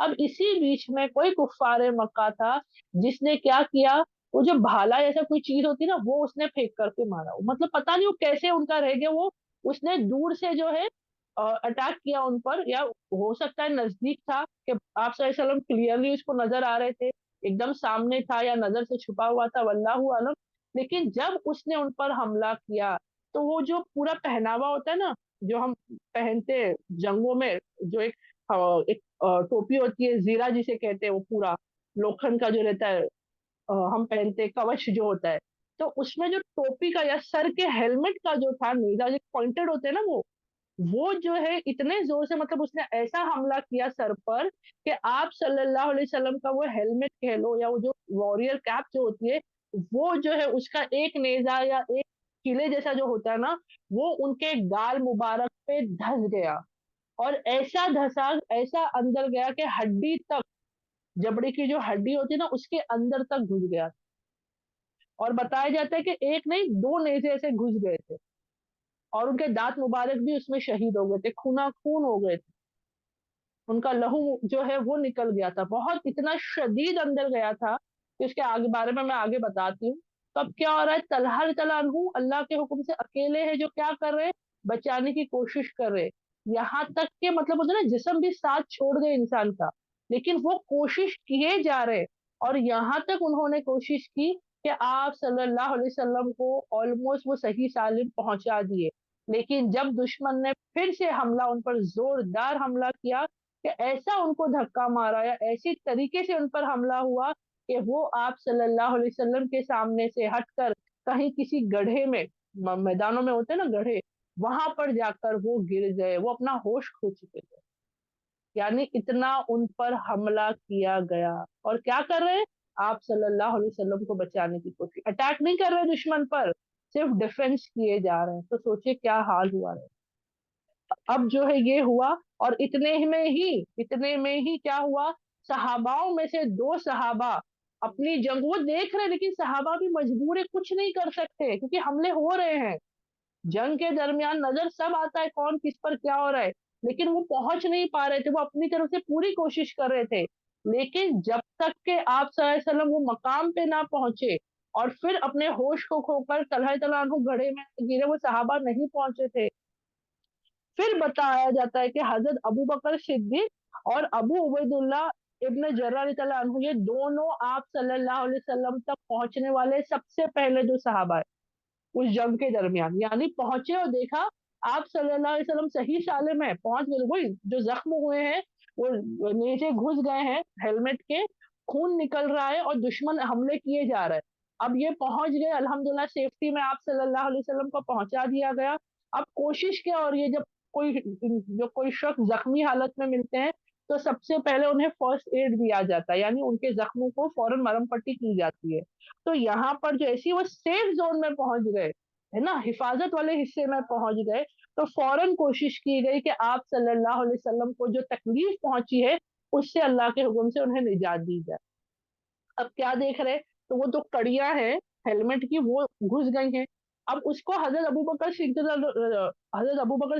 A: अब इसी बीच में कोई कुफ्फारे मक्का था, जिसने क्या किया, वो जो भाला ऐसा कोई चीज होती ना, वो उसने फेंक करके मारा, मतलब पता नहीं वो कैसे उनका रह गया, वो उसने दूर से जो है अटैक किया उन पर, या हो सकता है नजदीक था कि आप सल्लल्लाहु अलैहि वसल्लम क्लियरली उसको नजर आ रहे थे, एकदम सामने था या नजर से छुपा हुआ था, वल्लाहु आलम। लेकिन जब उसने उन पर हमला किया, तो वो जो पूरा पहनावा होता है ना, जो हम पहनते हैं जंगों में, जो एक टोपी होती है, जीरा जिसे कहते हैं, वो पूरा लोखंड का जो रहता है, हम पहनते हैं, कवच जो होता है, तो उसमें जो टोपी का या सर के हेलमेट का जो था नेजा, जो पॉइंटेड होते हैं ना, वो जो है इतने जोर से, मतलब उसने ऐसा हमला किया सर पर कि आप सल्लल्लाहु अलैहि वसल्लम का वो हेलमेट कह लो, या वो जो वॉरियर कैप जो होती है, वो जो है उसका एक नेजा या एक किले जैसा जो होता है ना, वो उनके गाल मुबारक पे धंस गया, और ऐसा धसा, ऐसा अंदर गया कि हड्डी तक, जबड़े की जो हड्डी होती है ना, उसके अंदर तक घुस गया। और बताया जाता है कि एक नहीं, दो नेजे ऐसे घुस गए थे, और उनके दांत मुबारक भी उसमें शहीद हो गए थे, खूना खून हो गए थे, उनका लहू जो है वो निकल गया था, बहुत इतना शदीद अंदर गया था कि उसके आगे बारे में मैं आगे बताती हूँ। तो अब क्या हो रहा है, तलहर तलानहू अल्लाह के हुक्म से अकेले है, जो क्या कर रहे हैं, बचाने की कोशिश कर रहे, यहाँ तक के मतलब होता है ना, जिस्म भी साथ छोड़ गए इंसान का, लेकिन वो कोशिश किए जा रहे। और यहाँ तक उन्होंने कोशिश की कि आप सल्लल्लाहु अलैहि वसल्लम को ऑलमोस्ट वो सही सालिम पहुंचा दिए, लेकिन जब दुश्मन ने फिर से हमला, उन पर जोरदार हमला किया, कि ऐसा उनको धक्का मारा या ऐसी तरीके से उन पर हमला हुआ कि वो आप सल्लल्लाहु अलैहि वसल्लम के सामने से हटकर कहीं किसी गड्ढे में, मैदानों में होते ना गड्ढे, वहां पर जाकर वो गिर गए, वो अपना होश खो चुके थे। यानी इतना उन पर हमला किया गया, और क्या कर रहे हैं, आप सल्लल्लाहु अलैहि वसल्लम को बचाने की कोशिश, अटैक नहीं कर रहे दुश्मन पर, सिर्फ डिफेंस किए जा रहे हैं। तो सोचिए क्या हाल हुआ है। अब जो है ये हुआ, और इतने में ही क्या हुआ, सहाबाओं में से दो सहाबा अपनी जंग, वो देख रहे हैं, लेकिन सहाबा भी मजबूर है, कुछ नहीं कर सकते, क्योंकि हमले हो रहे हैं, जंग के दरमियान नजर सब आता है कौन किस पर क्या हो रहा है, लेकिन वो पहुंच नहीं पा रहे थे, वो अपनी तरफ से पूरी कोशिश कर रहे थे। लेकिन जब तक के आप सल्लल्लाहु अलैहि वसल्लम वो मकाम पे ना पहुंचे, और फिर अपने होश को खोकर तलहा तला घड़े में गिरे, वो सहाबा नहीं पहुंचे थे। फिर बताया जाता है कि हजरत अबू बकर सिद्दीक और अबू उबैदुल्ला इब्न जर्राह रदियल्लाहु अन्हु, ये दोनों आप सल्लल्लाहु अलैहि वसल्लम तक पहुंचने वाले सबसे पहले जो सहाबा है उस जंग के दरमियान, यानी पहुंचे और देखा आप सल्लल्लाहु अलैहि वसल्लम सही साले में पहुंच गए, वही जो जख्म हुए हैं, वो नीचे घुस गए हैं हेलमेट के, खून निकल रहा है, और दुश्मन हमले किए जा रहे हैं। अब ये पहुंच गए अल्हम्दुलिल्लाह, सेफ्टी में आप सल्लल्लाहु अलैहि वसल्लम को पहुंचा दिया गया। अब कोशिश क्या हो रही है, जब कोई जो कोई शख्स जख्मी हालत में मिलते हैं, तो सबसे पहले उन्हें फर्स्ट एड दिया जाता है, यानी उनके जख्मों को फौरन मरहम पट्टी की जाती है। तो यहाँ पर जो ऐसी वो सेफ जोन में पहुंच गए, है ना, हिफाजत वाले हिस्से में पहुंच गए, तो फौरन कोशिश की गई कि आप सल्लल्लाहु अलैहि वसल्लम को जो तकलीफ पहुंची है, उससे अल्लाह के हुक्म से उन्हें निजात दी जाए। अब क्या देख रहे, तो वो जो कड़ियां हैं हेलमेट की, वो घुस गई हैं। अब उसको हजरत अबू बकर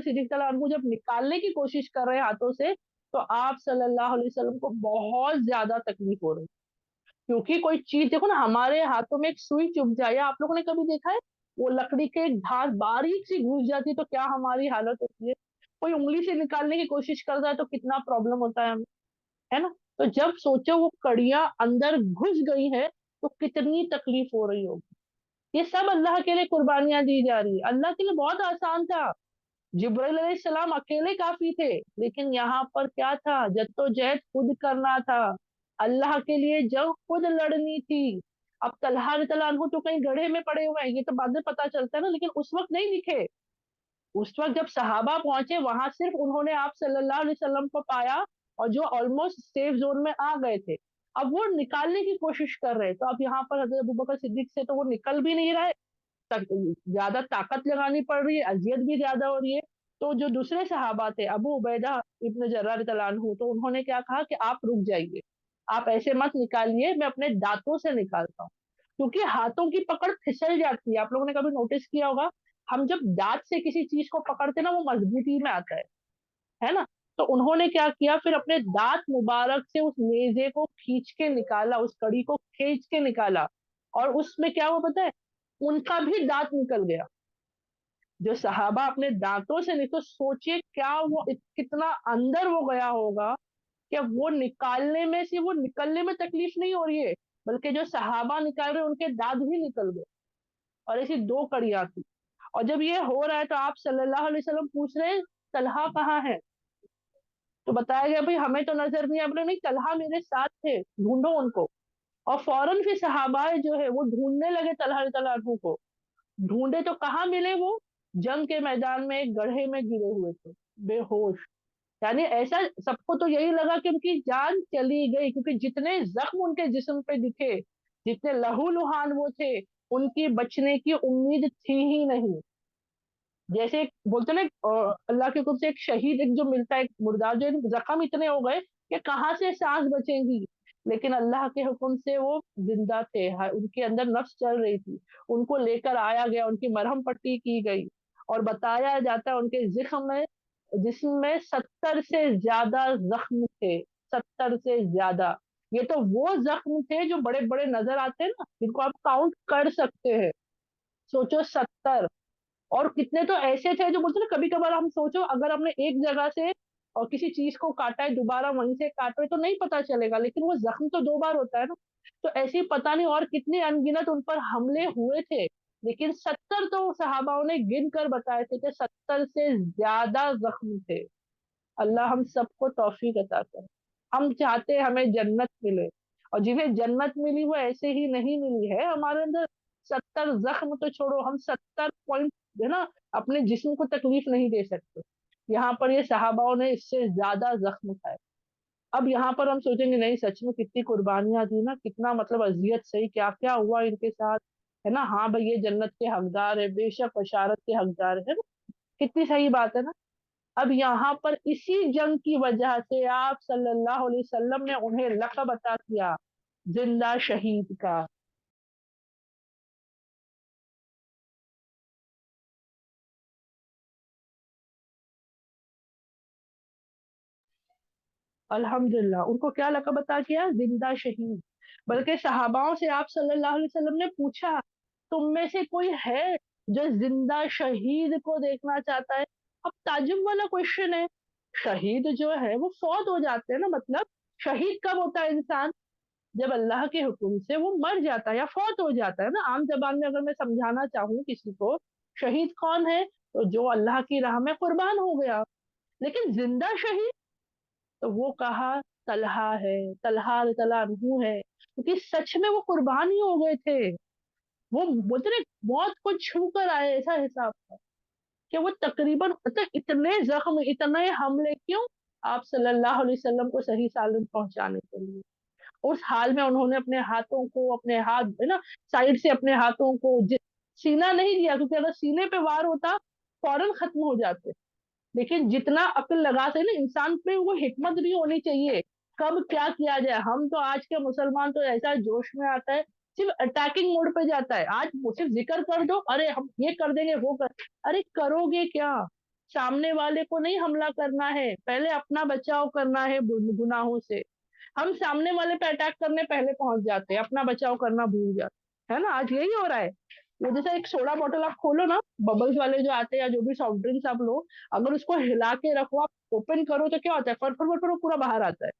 A: सिद्दीक को जब निकालने की कोशिश कर रहे हैं हाथों से, तो आप सल्लल्लाहु अलैहि वसल्लम को बहुत ज्यादा तकलीफ हो रही, क्योंकि कोई चीज देखो ना, हमारे हाथों में एक सुई चुभ जाए, या आप लोगों ने कभी देखा है, वो लकड़ी के एक धार बारीक सी घुस जाती है, तो क्या हमारी हालत होती है, कोई उंगली से निकालने की कोशिश करता है तो कितना प्रॉब्लम होता है हमें, है ना। तो जब सोचो वो कड़ियां अंदर घुस गई है, तो कितनी तकलीफ हो रही होगी। ये सब अल्लाह के लिए कुर्बानियां दी जा रही है, अल्लाह के लिए बहुत आसान था, जिब्राइल अलैहिस्सलाम अकेले काफी थे, लेकिन यहाँ पर क्या था, जद्दोजहद खुद करना था, अल्लाह के लिए जंग खुद लड़नी थी। अब तलहा रज़ियल्लाहु अन्हु तो कहीं गड्ढे में पड़े हुए हैं, ये तो बाद में पता चलता है ना, लेकिन उस वक़्त नहीं दिखे। उस वक़्त जब सहाबा पहुँचे, वहाँ सिर्फ़ उन्होंने आप सल्लल्लाहु अलैहि वसल्लम को पाया, और जो ऑलमोस्ट सेफ ज़ोन में आ गए थे। अब वो निकालने की कोशिश कर रहे, तो अब यहाँ पर हज़रत अबू बकर सिद्दीक़ से तो वो निकल भी नहीं रहे, तक ज़्यादा ताकत लगानी पड़ रही है, अज़ियत भी ज़्यादा हो रही है। तो जो दूसरे सहाबा थे, अबू उबैदा इब्न जर्राह रज़ियल्लाहु अन्हु, तो उन्होंने क्या कहा कि आप रुक जाइए, आप ऐसे मत निकालिए, मैं अपने दाँतों से निकालता हूँ। क्योंकि हाथों की पकड़ फिसल जाती है, आप लोगों ने कभी नोटिस किया होगा, हम जब दाँत से किसी चीज़ को पकड़ते हैं ना, वो मज़बूती में आता है ना? तो उन्होंने क्या किया, फिर अपने दाँत मुबारक से उस नेज़े को खींच के निकाला, उस कड़ी को खींच के निकाला, और उसमें क्या हुआ पता है? उनका भी दाँत निकल गया। जो सहाबा अपने दाँतों से, नहीं तो सोचिए क्या वो कितना अंदर वो गया होगा, कि वो निकालने में, सिर्फ वो निकलने में तकलीफ नहीं हो रही है, बल्कि जो सहाबा निकाल रहे हैं उनके दाँत भी निकल गए, और ऐसी 2 कड़ियाँ थी। और जब ये हो रहा है तो आप सल्लल्लाहु अलैहि वसल्लम पूछ रहे हैं, तलहा कहाँ है? तो बताया गया, भाई हमें तो नज़र नहीं आ रहा। नहीं, तलहा मेरे साथ थे, ढूँढो उनको। और फौरन फिर सहाबाए जो है वो ढूँढने लगे तलहा रज़ियल्लाहु अन्हु को। ढूँढे तो कहाँ मिले वो? जंग के मैदान में एक गड्ढे में गिरे हुए थे, बेहोश। यानी ऐसा सबको तो यही लगा कि उनकी जान चली गई, क्योंकि जितने ज़ख्म उनके जिस्म पे दिखे, जितने लहू-लुहान वो थे, उनकी बचने की उम्मीद थी ही नहीं। जैसे एक बोलते हैं ना, अल्लाह के हुक्म से एक शहीद एक जो मिलता है, एक मुर्दार, जो ज़ख्म इतने हो गए कि कहाँ से साँस बचेंगी। लेकिन अल्लाह के हुक्म से वो ज़िंदा थे, उनके अंदर नफ़्स चल रही थी। उनको लेकर आया गया, उनकी मरहम पट्टी की गई, और बताया जाता है उनके जिस्म में 70 से ज़्यादा ज़ख्म थे, 70 से ज़्यादा। ये तो वो ज़ख्म थे जो बड़े-बड़े नज़र आते हैं ना, जिनको आप काउंट कर सकते हैं। सोचो 70। और कितने तो ऐसे थे जो बोलते हैं ना, कभी-कभार हम सोचो अगर हमने एक जगह से और किसी चीज़ को काटा है, दोबारा वहीं से काट रहे तो नहीं पता चलेगा, लेकिन वो ज़ख्म तो 2 बार होता है ना। तो ऐसे ही पता नहीं और कितने अनगिनत उन पर हमले हुए थे, लेकिन 70 तो सहाबाओं ने गिन कर बताए थे कि 70 से ज़्यादा ज़ख्म थे। अल्लाह हम सबको तौफ़ीक अता करे। हम चाहते हैं हमें जन्नत मिले, और जिन्हें जन्नत मिली वो ऐसे ही नहीं मिली है। हमारे अंदर 70 ज़ख्म तो छोड़ो, हम 70 पॉइंट है ना, अपने जिस्म को तकलीफ नहीं दे सकते। यहाँ पर ये सहाबाओं ने इससे ज़्यादा ज़ख्म उठाए। अब यहाँ पर हम सोचेंगे, नहीं सच में कितनी कुर्बानियाँ दी ना, कितना मतलब अज़ियत सही क्या-क्या हुआ इनके साथ, है ना? हाँ भाई, ये जन्नत के हकदार है, बेशक बशारत के हकदार है ना? कितनी सही बात है ना? अब यहाँ पर इसी जंग की वजह से आप सल्लल्लाहु अलैहि वसल्लम ने उन्हें लक़ब अता किया, जिंदा शहीद का। अल्हम्दुलिल्लाह, उनको क्या लक़ब अता किया? जिंदा शहीद। बल्कि सहाबाओं से आप सल्लल्लाहु अलैहि वसल्लम ने पूछा, तुम में से कोई है जो जिंदा शहीद को देखना चाहता है? अब ताज्जुब वाला क्वेश्चन है। शहीद जो है वो फौत हो जाते हैं ना, मतलब शहीद कब होता है इंसान? जब अल्लाह के हुक्म से वो मर जाता है या फौत हो जाता है ना। आम ज़बान में अगर मैं समझाना चाहूँ किसी को, शहीद कौन है? तो जो अल्लाह की राह में कुर्बान हो गया। लेकिन जिंदा शहीद, तो वो कहा तलहा है, तलहा रज़ियल्लाहु अन्हु है, क्योंकि सच में वो कुर्बान ही हो गए थे। वो बोलते ना, मौत को छू कर आए, ऐसा हिसाब था कि वो तकरीबन मतलब इतने ज़ख्म, इतने हमले क्यों? आप सल्लल्लाहु अलैहि वसल्लम को सही सालम पहुँचाने के लिए। उस हाल में उन्होंने अपने हाथों को, अपने हाथ है ना, साइड से अपने हाथों को सीना नहीं दिया, क्योंकि अगर सीने पे वार होता फौरन खत्म हो जाते। लेकिन जितना अक्ल लगा सके ना इंसान पे, वो हिकमत भी होनी चाहिए, कब क्या किया जाए। हम तो आज के मुसलमान तो ऐसा जोश में आता है, सिर्फ अटैकिंग मोड पे जाता है। आज वो सिर्फ जिक्र कर दो, अरे हम ये कर देंगे, वो कर, अरे करोगे क्या? सामने वाले को नहीं हमला करना है, पहले अपना बचाव करना है गुनाहों से। हम सामने वाले पे अटैक करने पहले पहुंच जाते हैं, अपना बचाव करना भूल जाते हैं ना। आज यही हो रहा है। वो जैसे एक सोडा बॉटल आप खोलो ना, बबल्स वाले जो आते हैं या जो भी सॉफ्ट ड्रिंक्स आप लो, अगर उसको हिला के रखो, आप ओपन करो तो क्या होता है? फट फट फट फट वो पूरा बाहर आता है।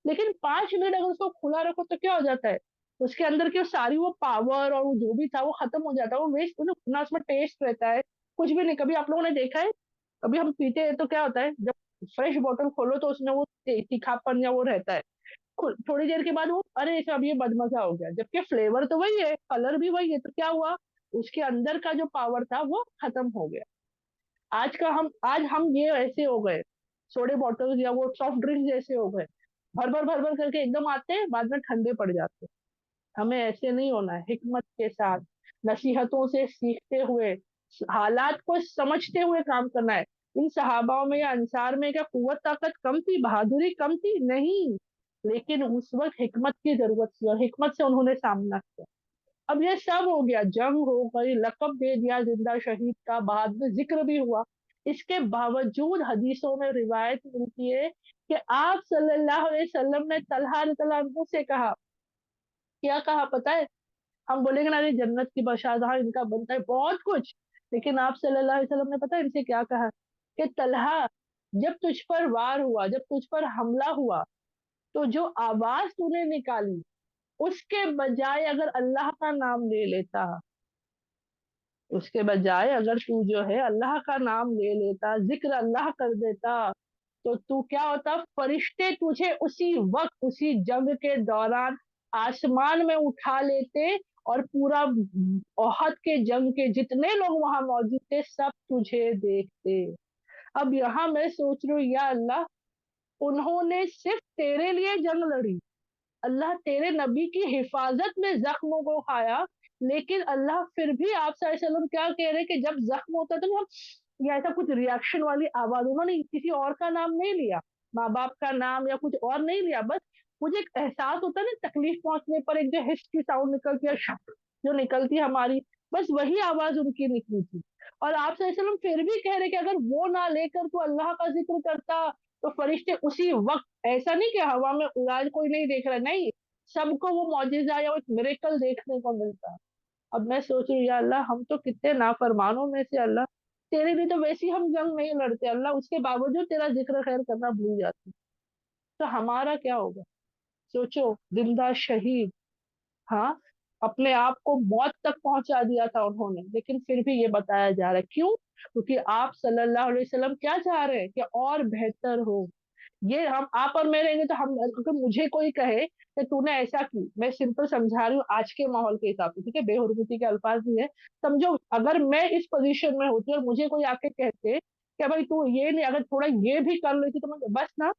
A: लेकिन 5 मिनट अगर उसको खुला रखो तो क्या हो जाता है? उसके अंदर की वो सारी वो पावर और वो जो भी था वो खत्म हो जाता है, वो वेस्ट, ना उसमें टेस्ट रहता है, कुछ भी नहीं। कभी आप लोगों ने देखा है, कभी हम पीते हैं तो क्या होता है, जब फ्रेश बॉटल खोलो तो उसमें वो तीखापन या वो रहता है, थोड़ी देर के बाद वो अरे सब ये बदमजा हो गया, जबकि फ्लेवर तो वही है, कलर भी वही है, तो क्या हुआ, उसके अंदर का जो पावर था वो खत्म हो गया। आज हम ये ऐसे हो गए, सोडे बॉटल्स या वो सॉफ्ट ड्रिंक जैसे हो गए, भर भर करके एकदम आते हैं, बाद में ठंडे पड़ जाते हैं। हमें ऐसे नहीं होना है, हिकमत के साथ, नसीहतों से सीखते हुए, हालात को समझते हुए काम करना है। इन सहाबाओं में या अंसार में क्या कुव्वत ताकत कम थी, बहादुरी कम थी? नहीं, लेकिन उस वक्त हिकमत की जरूरत थी और हिकमत से उन्होंने सामना किया। अब ये सब हो गया, जंग हो गई, लकब दे दिया जिंदा शहीद का, बाद में जिक्र भी हुआ। इसके बावजूद हदीसों में रिवायत मिलती है कि आप सल्लल्लाहु अलैहि वसल्लम ने तलहा रज़ियल्लाहु अन्हु से कहा, क्या कहा पता है? हम बोलेंगे ना, जन्नत की बशारत, इनका बनता है बहुत कुछ, लेकिन आप सल्लल्लाहु अलैहि वसल्लम ने पता है इनसे क्या कहा? कि तलहा, जब तुझ पर वार हुआ, जब तुझ पर हमला हुआ, तो जो आवाज तूने निकाली, उसके बजाय अगर अल्लाह का नाम ले लेता, उसके बजाय अगर तू जो है अल्लाह का नाम ले लेता, जिक्र अल्लाह कर देता, तो तू क्या होता, फरिश्ते तुझे उसी वक्त, उसी जंग के दौरान आसमान में उठा लेते, और पूरा ओहद के जंग के जितने लोग वहां मौजूद थे सब तुझे देखते। अब यहाँ मैं सोच रही हूँ, या अल्लाह, उन्होंने सिर्फ तेरे लिए जंग लड़ी, अल्लाह तेरे नबी की हिफाजत में जख्मों को खाया, लेकिन अल्लाह फिर भी आप सल्लल्लाहु अलैहि वसल्लम क्या कह रहे कि जब जख्म होता था ना, या ऐसा कुछ रिएक्शन वाली आवाज, उन्होंने किसी और का नाम नहीं लिया, माँ बाप का नाम या कुछ और नहीं लिया, बस मुझे एक एहसास होता है ना, तकलीफ पहुंचने पर एक जो हिस की साउंड निकलती है, जो निकलती है हमारी, बस वही आवाज उनकी निकली थी। और आप सल्लल्लाहु अलैहि वसल्लम फिर भी कह रहे कि अगर वो ना लेकर तो अल्लाह का जिक्र करता, तो फरिश्ते उसी वक्त, ऐसा नहीं कि हवा में उड़ा, कोई नहीं देख रहा, नहीं, सबको वो मौजिजा या एक मिरेकल देखने को मिलता। अब मैं सोच रही हूँ, या अल्लाह, हम तो कितने नाफरमानों में से, अल्लाह, तेरे लिए तो वैसे ही हम जंग नहीं लड़ते अल्लाह, उसके बावजूद तेरा जिक्र खैर करना भूल जाते, तो हमारा क्या होगा? सोचो, जिंदा शहीद, हाँ, अपने आप को मौत तक पहुंचा दिया था उन्होंने, लेकिन फिर भी ये बताया जा रहा है, क्यों? क्योंकि आप सल्लल्लाहु अलैहि वसल्लम क्या चाह रहे हैं कि और बेहतर हो। ये हम आप और मैं रहेंगे तो हम, अगर मुझे कोई कहे कि तूने ऐसा की, मैं सिंपल समझा रही हूँ आज के माहौल के हिसाब से, ठीक है, बेहुरमती के अल्फाज नहीं है, समझो, अगर मैं इस पोजीशन में होती और मुझे कोई आके कहते कि भाई तू ये नहीं, अगर थोड़ा ये भी कर लेती, तो मैं बस ना,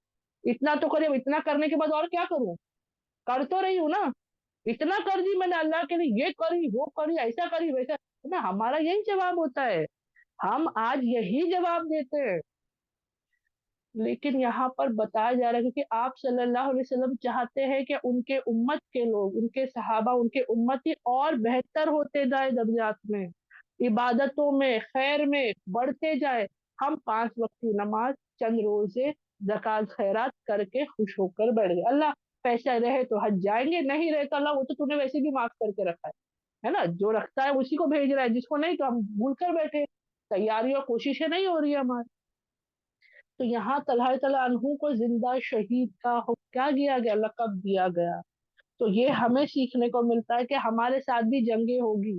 A: इतना तो करिए, इतना करने के बाद और क्या करूं, कर तो रही हूँ ना, इतना कर दी मैंने अल्लाह के लिए, ये करी वो करी ऐसा करी वैसा, ना, हमारा यही जवाब होता है, हम आज यही जवाब देते हैं। लेकिन यहाँ पर बताया जा रहा है, क्योंकि आप सल्लल्लाहु अलैहि वसल्लम चाहते हैं कि उनके उम्मत के लोग, उनके सहाबा, उनके उम्मती और बेहतर होते जाए दर्जात में, इबादतों में, खैर में बढ़ते जाए। हम 5 वक्त की नमाज, चंद रोजे, जक़ात, खैरात करके खुश होकर बैठ गए, अल्लाह पैसा रहे तो हज जाएंगे, नहीं रहे तो अल्लाह वो तो तूने वैसे भी माफ करके रखा है ना, जो रखता है उसी को भेज रहा है, जिसको नहीं तो हम भूल कर बैठे, तैयारी और कोशिशें नहीं हो रही है हमारी। तो यहाँ तलहा तला अनहु को जिंदा शहीद का क्या किया गया, लकब दिया गया। तो ये हमें सीखने को मिलता है कि हमारे साथ भी जंगे होगी,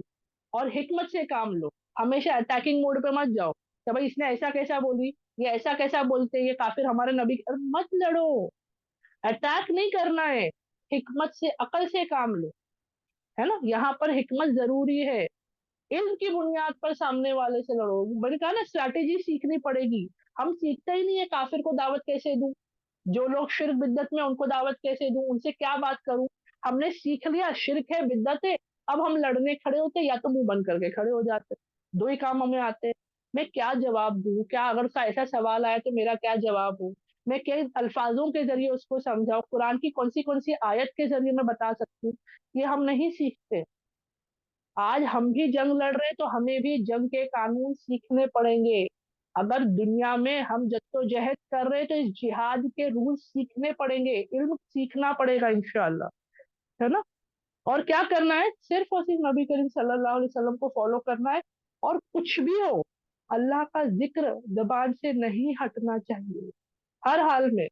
A: और हिकमत से काम लो, हमेशा अटैकिंग मोड पे मत जाओ कि भाई इसने ऐसा कैसा बोली, ये ऐसा कैसा बोलते, ये काफिर हमारे नबी, मत लड़ो, अटैक नहीं करना है, हिकमत से, अकल से काम लो, है ना, यहाँ पर हिकमत जरूरी है। इल्म की बुनियाद पर सामने वाले से लड़ो, मैंने कहा ना, स्ट्रैटेजी सीखनी पड़ेगी। हम सीखते ही नहीं है, काफिर को दावत कैसे दूं, जो लोग शिर्क बिद्दत में, उनको दावत कैसे दूं, उनसे क्या बात करूं। हमने सीख लिया शिर्क है, बिद्दत है, अब हम लड़ने खड़े होते या तो मुंह बंद करके खड़े हो जाते, दो ही काम हमें आते हैं। मैं क्या जवाब दूं, क्या अगर उसका ऐसा सवाल आया तो मेरा क्या जवाब हो, मैं किन अल्फाजों के जरिए उसको समझाऊं, कुरान की कौन सी आयत के जरिए मैं बता सकती हूँ, ये हम नहीं सीखते। आज हम भी जंग लड़ रहे हैं तो हमें भी जंग के कानून सीखने पड़ेंगे। अगर दुनिया में हम जद्दोजहद कर रहे हैं तो इस जिहाद के रूल सीखने पड़ेंगे, इल्म सीखना पड़ेगा इंशाअल्लाह, है ना। और क्या करना है, सिर्फ और सिर्फ नबी करीम सल्लल्लाहु अलैहि वसल्लम को फॉलो करना है, और कुछ भी हो, अल्लाह का जिक्र जबान से नहीं हटना चाहिए, हर हाल में।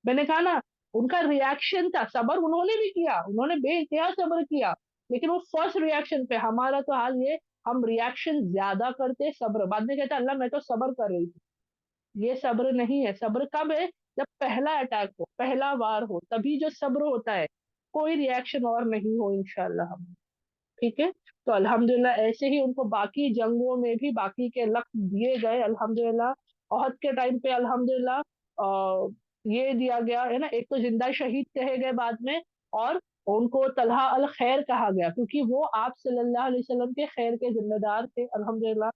A: मैंने कहा ना, उनका रिएक्शन था, सबर उन्होंने भी किया, उन्होंने बेइंतहा सबर किया, लेकिन वो फर्स्ट रिएक्शन पे, हमारा तो हाल ये, हम रिएक्शन ज्यादा करते, सब्र बाद में कहता अल्लाह मैं तो सबर कर रही थी, ये सब्र नहीं है। सब्र कब है? जब पहला अटैक हो, पहला वार हो, तभी जो सब्र होता है, कोई रिएक्शन और नहीं हो इंशाल्लाह हम। ठीक है। तो अल्हम्दुलिल्लाह ऐसे ही उनको बाकी जंगों में भी बाकी के लक्ष्य दिए गए अल्हम्दुलिल्लाह। ओहद के टाइम पे अल्हम्दुलिल्लाह ये दिया गया है ना, एक तो जिंदा शहीद कहे गए बाद में, और उनको तलहा अल खैर कहा गया, क्योंकि वो आप सल्लल्लाहु अलैहि वसल्लम के खैर के जिम्मेदार थे अल्हम्दुलिल्लाह,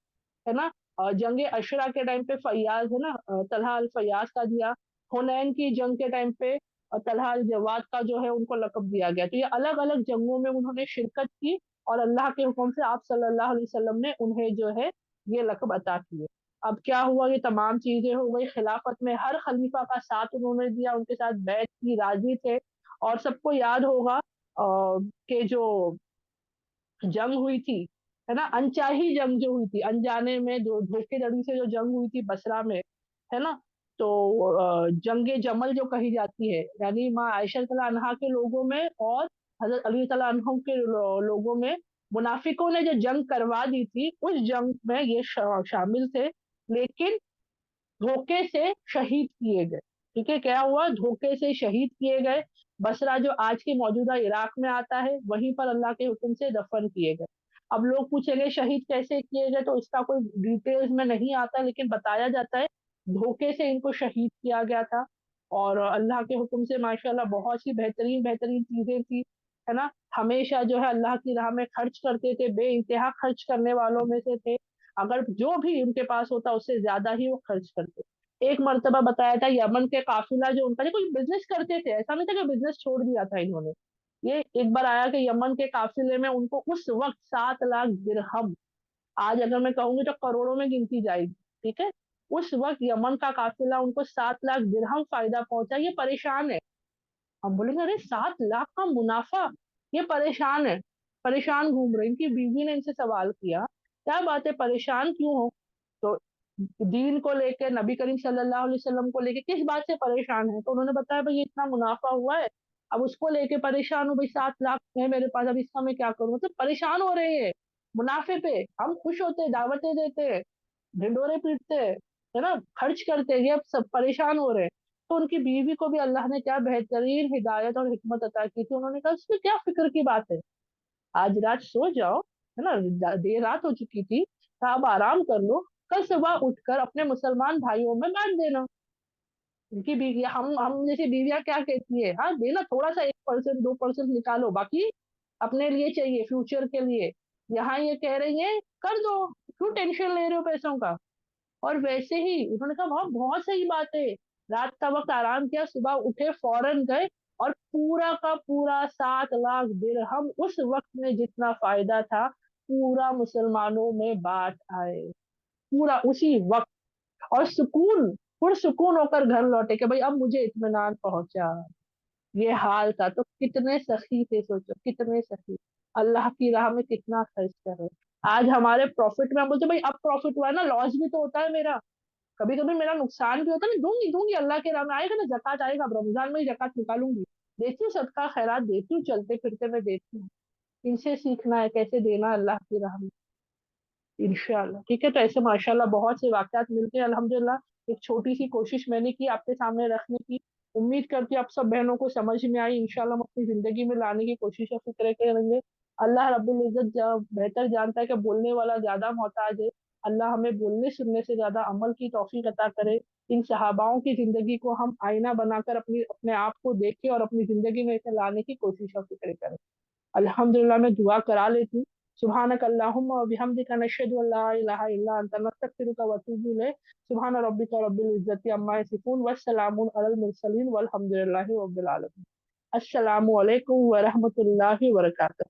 A: है ना। जंग अशरा के टाइम पे फैयाज है ना, तलहा अल फैयाज का दिया। हुनैन की जंग के टाइम पे तलहा अल जवाद का जो है उनको लकब दिया गया। तो ये अलग अलग जंगों में उन्होंने शिरकत की, और अल्लाह के हुक्म से आप सल्लल्लाहु अलैहि वसल्लम ने उन्हें जो है ये लकब अता किए। अब क्या हुआ, ये तमाम चीजें हो गई, खिलाफत में हर खलीफा का साथ उन्होंने दिया, उनके साथ बैठ की राजी थे। और सबको याद होगा कि जो जंग हुई थी, है ना, अनचाही जंग जो हुई थी, अनजाने में जो धोखेधड़ी से जो जंग हुई थी बसरा में, है ना। तो जंगे जमल जो कही जाती है, यानी माँ आयशा तआला अन्हा के लोगों में और हजरत अली तआला अन्हु के लोगों में मुनाफिकों ने जो जंग करवा दी थी, उस जंग में ये शामिल थे। लेकिन धोखे से शहीद किए गए। ठीक है, क्या हुआ, धोखे से शहीद किए गए। बसरा जो आज के मौजूदा इराक में आता है, वहीं पर अल्लाह के हुक्म से दफन किए गए। अब लोग पूछेंगे शहीद कैसे किए गए, तो इसका कोई डिटेल्स में नहीं आता, लेकिन बताया जाता है धोखे से इनको शहीद किया गया था। और अल्लाह के हुक्म से माशाल्लाह बहुत सी बेहतरीन बेहतरीन चीजें थी, है ना। हमेशा जो है अल्लाह की राह में खर्च करते थे, बे इंतहा खर्च करने वालों में से थे। अगर जो भी उनके पास होता उससे ज्यादा ही वो खर्च करते। एक मर्तबा बताया था, यमन के काफिला जो उनका, कुछ बिजनेस करते थे, ऐसा नहीं था कि बिजनेस छोड़ दिया था इन्होंने। ये एक बार आया कि यमन के काफिले में उनको उस वक्त 7 लाख दिरहम, आज अगर मैं कहूंगी तो करोड़ों में गिनती जाएगी। ठीक है, उस वक्त यमन का काफिला उनको 7 लाख दिरहम फायदा पहुंचा, ये परेशान है। हम बोलेंगे अरे 7 लाख का मुनाफा, ये परेशान है, परेशान घूम रहे। इनकी बीवी ने इनसे सवाल किया, क्या बात है, परेशान क्यों हो? तो दीन को लेके, नबी करीम सल्लल्लाहु अलैहि वसल्लम को लेके किस बात से परेशान है? तो उन्होंने बताया भाई ये इतना मुनाफा हुआ है, अब उसको लेके परेशान हूँ भाई, 7 लाख है मेरे पास, अब इसका मैं क्या करूँ? मतलब परेशान हो रहे हैं मुनाफे पे। हम खुश होते, दावतें देते, ढिंडोरे पीटते, है ना, खर्च करते, ये अब सब परेशान हो रहे हैं। तो उनकी बीवी को भी अल्लाह ने क्या बेहतरीन हिदायत और हिकमत अता की थी, उन्होंने कहा इसमें क्या फिक्र की बात है, आज रात सो जाओ, है ना, देर रात हो चुकी थी, तो आप आराम कर लो, कल सुबह उठकर अपने मुसलमान भाइयों में बांट देना। उनकी बीवी, हम जैसी बीवियां क्या कहती है, हाँ देना, थोड़ा सा 1% 2% निकालो, बाकी अपने लिए चाहिए, फ्यूचर के लिए। यहाँ ये कह रही है कर दो, क्यों टेंशन ले रहे हो पैसों का? और वैसे ही उन्होंने कहा वहां बहुत सही बात है। रात का वक्त आराम किया, सुबह उठे, फौरन गए, और पूरा का पूरा 7 लाख दिरहम उस वक्त में जितना फायदा था, पूरा मुसलमानों में बांट आए, पूरा उसी वक्त। और सुकून, पुरसुकून होकर घर लौटे कि भाई अब मुझे इत्मीनान पहुंचा। ये हाल था, तो कितने सखी थे, सोचो कितने सखी, अल्लाह की राह में कितना खर्च कर रहे। आज हमारे प्रॉफिट में हम बोलते भाई अब प्रॉफिट हुआ है ना, लॉस भी तो होता है मेरा, कभी कभी मेरा नुकसान भी होता है ना, दूंगी दूंगी अल्लाह के राह में, आएगा ना जक़ात आएगा, अब रमजान में ही जक़ात निकालूंगी, देती हूँ सदका खैरात देती हूँ, चलते फिरते मैं देती हूँ। इनसे सीखना है कैसे देना है अल्लाह की राह में, इंशाल्लाह। ठीक है, तो ऐसे माशाल्लाह बहुत से वाकयात मिलते हैं अल्हम्दुलिल्लाह। एक छोटी सी कोशिश मैंने की आपके सामने रखने की, उम्मीद करती हूँ आप सब बहनों को समझ में आई, इंशाल्लाह हम अपनी जिंदगी में लाने की कोशिश और फिक्र करेंगे। अल्लाह रब्बुल इज्जत बेहतर जानता है कि बोलने वाला ज्यादा मोहताज है। अल्लाह हमें बोलने सुनने से ज्यादा अमल की तौफीक अता करे। इन सहाबाओं की जिंदगी को हम आईना बनाकर अपनी अपने आप को देखें और अपनी जिंदगी में इसे लाने की कोशिश और फिक्र करें। अल्हम्दुलिल्लाह, मैं दुआ करा लेती हूँ। सुबहानक अल्लाहुम्मा व बिहम्दिका नशहदु अल्ला इलाहा इल्ला अंता नस्तगफिरुका व अतूबु इलैक। सुबहान रब्बिका रब्बिल इज्जति अम्मा यसिफून व सलामुन अलल मुरसलीन वल्हम्दुलिल्लाहि रब्बिल आलमीन। अस्सलामु अलैकुम व रहमतुल्लाहि व बरकातहू।